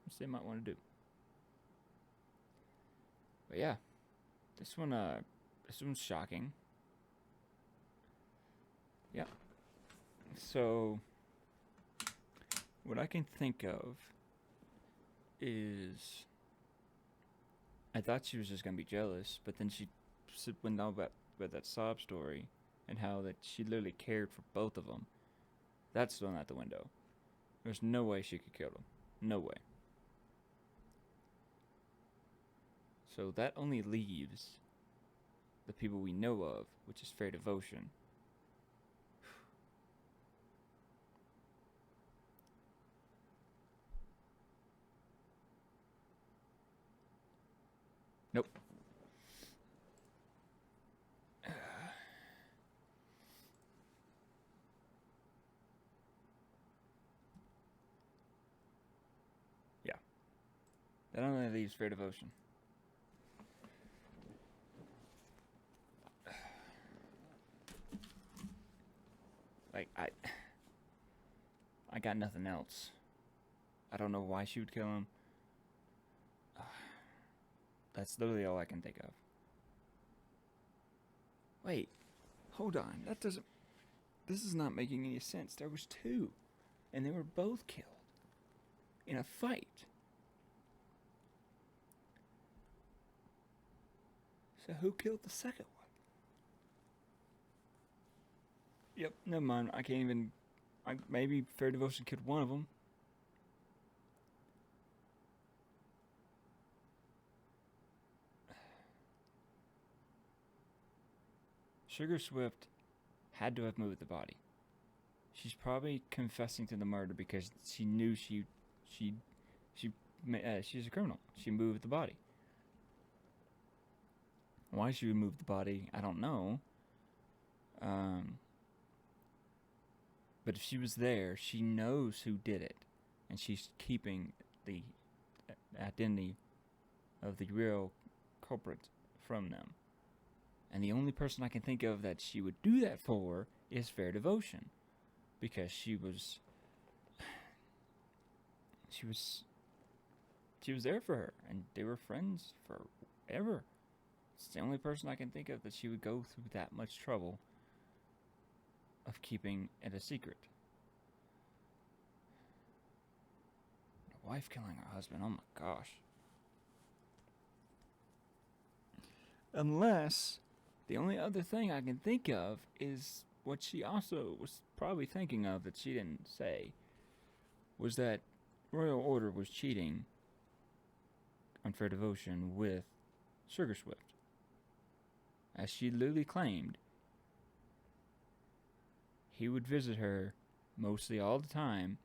which they might want to do. But yeah, this one's shocking. Yeah. So, what I can think of is, I thought she was just gonna be jealous, but then she went on about that sob story and how that she literally cared for both of them. That's thrown out the window. There's no way she could kill them. No way. So that only leaves the people we know of, which is Fair Devotion. Nope. Yeah. That only leaves Fair Devotion. Like, I got nothing else. I don't know why she would kill him. That's literally all I can think of. Wait, hold on. That doesn't... This is not making any sense. There was 2, and they were both killed in a fight. So who killed the second one? Yep, never mind. I can't even... maybe Fair Devotion killed one of them. Sugar Swift had to have moved the body. She's probably confessing to the murder because she knew she's a criminal. She moved the body. Why she would move the body, I don't know. But if she was there, she knows who did it, and she's keeping the identity of the real culprit from them. And the only person I can think of that she would do that for is Fair Devotion, because she was there for her, and they were friends forever. It's the only person I can think of that she would go through that much trouble of keeping it a secret. A wife killing her husband, oh my gosh. Unless, the only other thing I can think of is what she also was probably thinking of that she didn't say, was that Royal Order was cheating on Fair Devotion with Sugar Swift. As she literally claimed, he would visit her mostly all the time.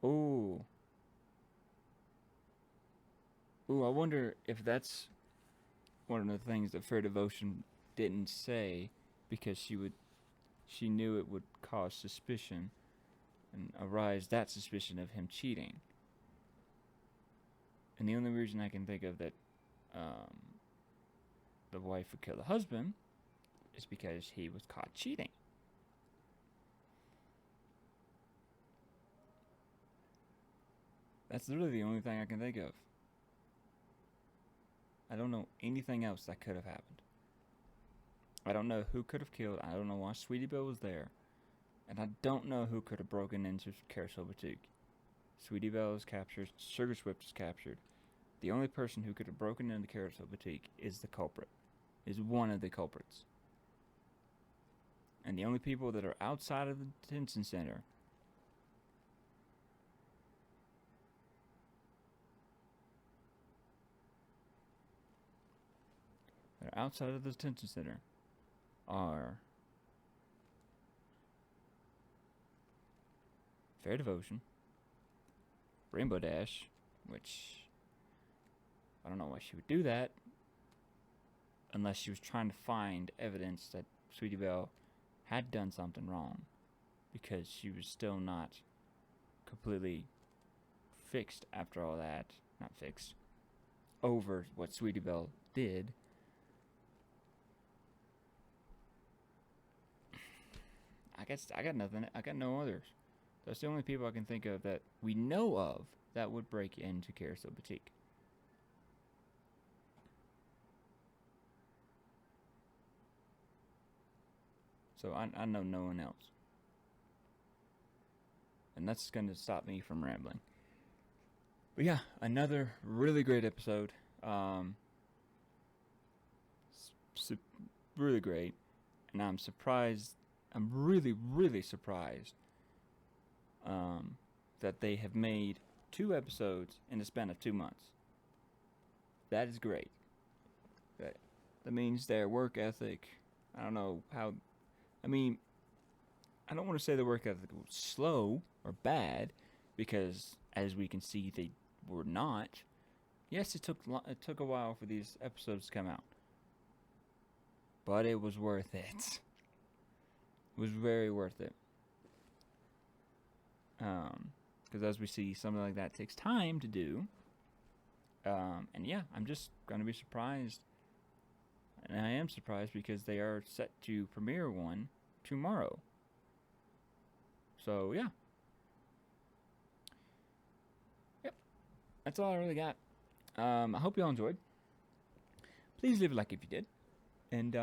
Ooh, I wonder if that's one of the things that Fair Devotion didn't say, because she knew it would cause suspicion and arise that suspicion of him cheating. And the only reason I can think of that the wife would kill the husband is because he was caught cheating. That's literally the only thing I can think of. I don't know anything else that could have happened. I don't know who could have killed. I don't know why Sweetie Belle was there. And I don't know who could have broken into Carousel Boutique. Sweetie Belle is captured. Sugar Swift is captured. The only person who could have broken into Carousel Boutique is the culprit. Is one of the culprits. And the only people that are outside of the detention center are Fair Devotion, Rainbow Dash, which I don't know why she would do that, unless she was trying to find evidence that Sweetie Belle had done something wrong, because she was still not completely fixed after all that. Not fixed. Over what Sweetie Belle did. I got nothing. I got no others. That's the only people I can think of that we know of that would break into Carousel Boutique. So I know no one else. And that's going to stop me from rambling. But yeah, another really great episode. Really great. And I'm surprised. I'm really, really surprised that they have made 2 episodes in the span of 2 months. That is great. That means their work ethic, I don't know how, I mean, I don't want to say the work ethic was slow or bad, because as we can see, they were not. Yes, it took a while for these episodes to come out, but it was worth it. It was very worth it. Because as we see, something like that takes time to do. And yeah, I'm just going to be surprised. And I am surprised because they are set to premiere one tomorrow. So yeah. Yep. That's all I really got. I hope you all enjoyed. Please leave a like if you did. And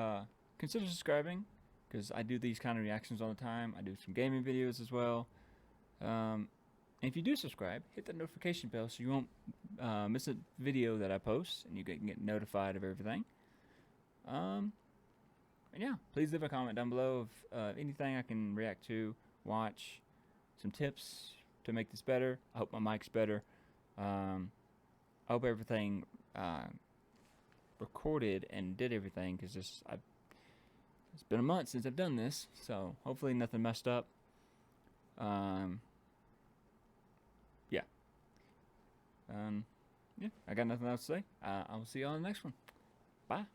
consider subscribing, because I do these kind of reactions all the time. I do some gaming videos as well. And if you do subscribe, hit the notification bell so you won't miss a video that I post, and you can get notified of everything. And yeah, please leave a comment down below of anything I can react to, watch, some tips to make this better. I hope my mic's better. I hope everything recorded and did everything, because it's been a month since I've done this, so hopefully nothing messed up. Yeah. Yeah, I got nothing else to say. I will see you on the next one. Bye.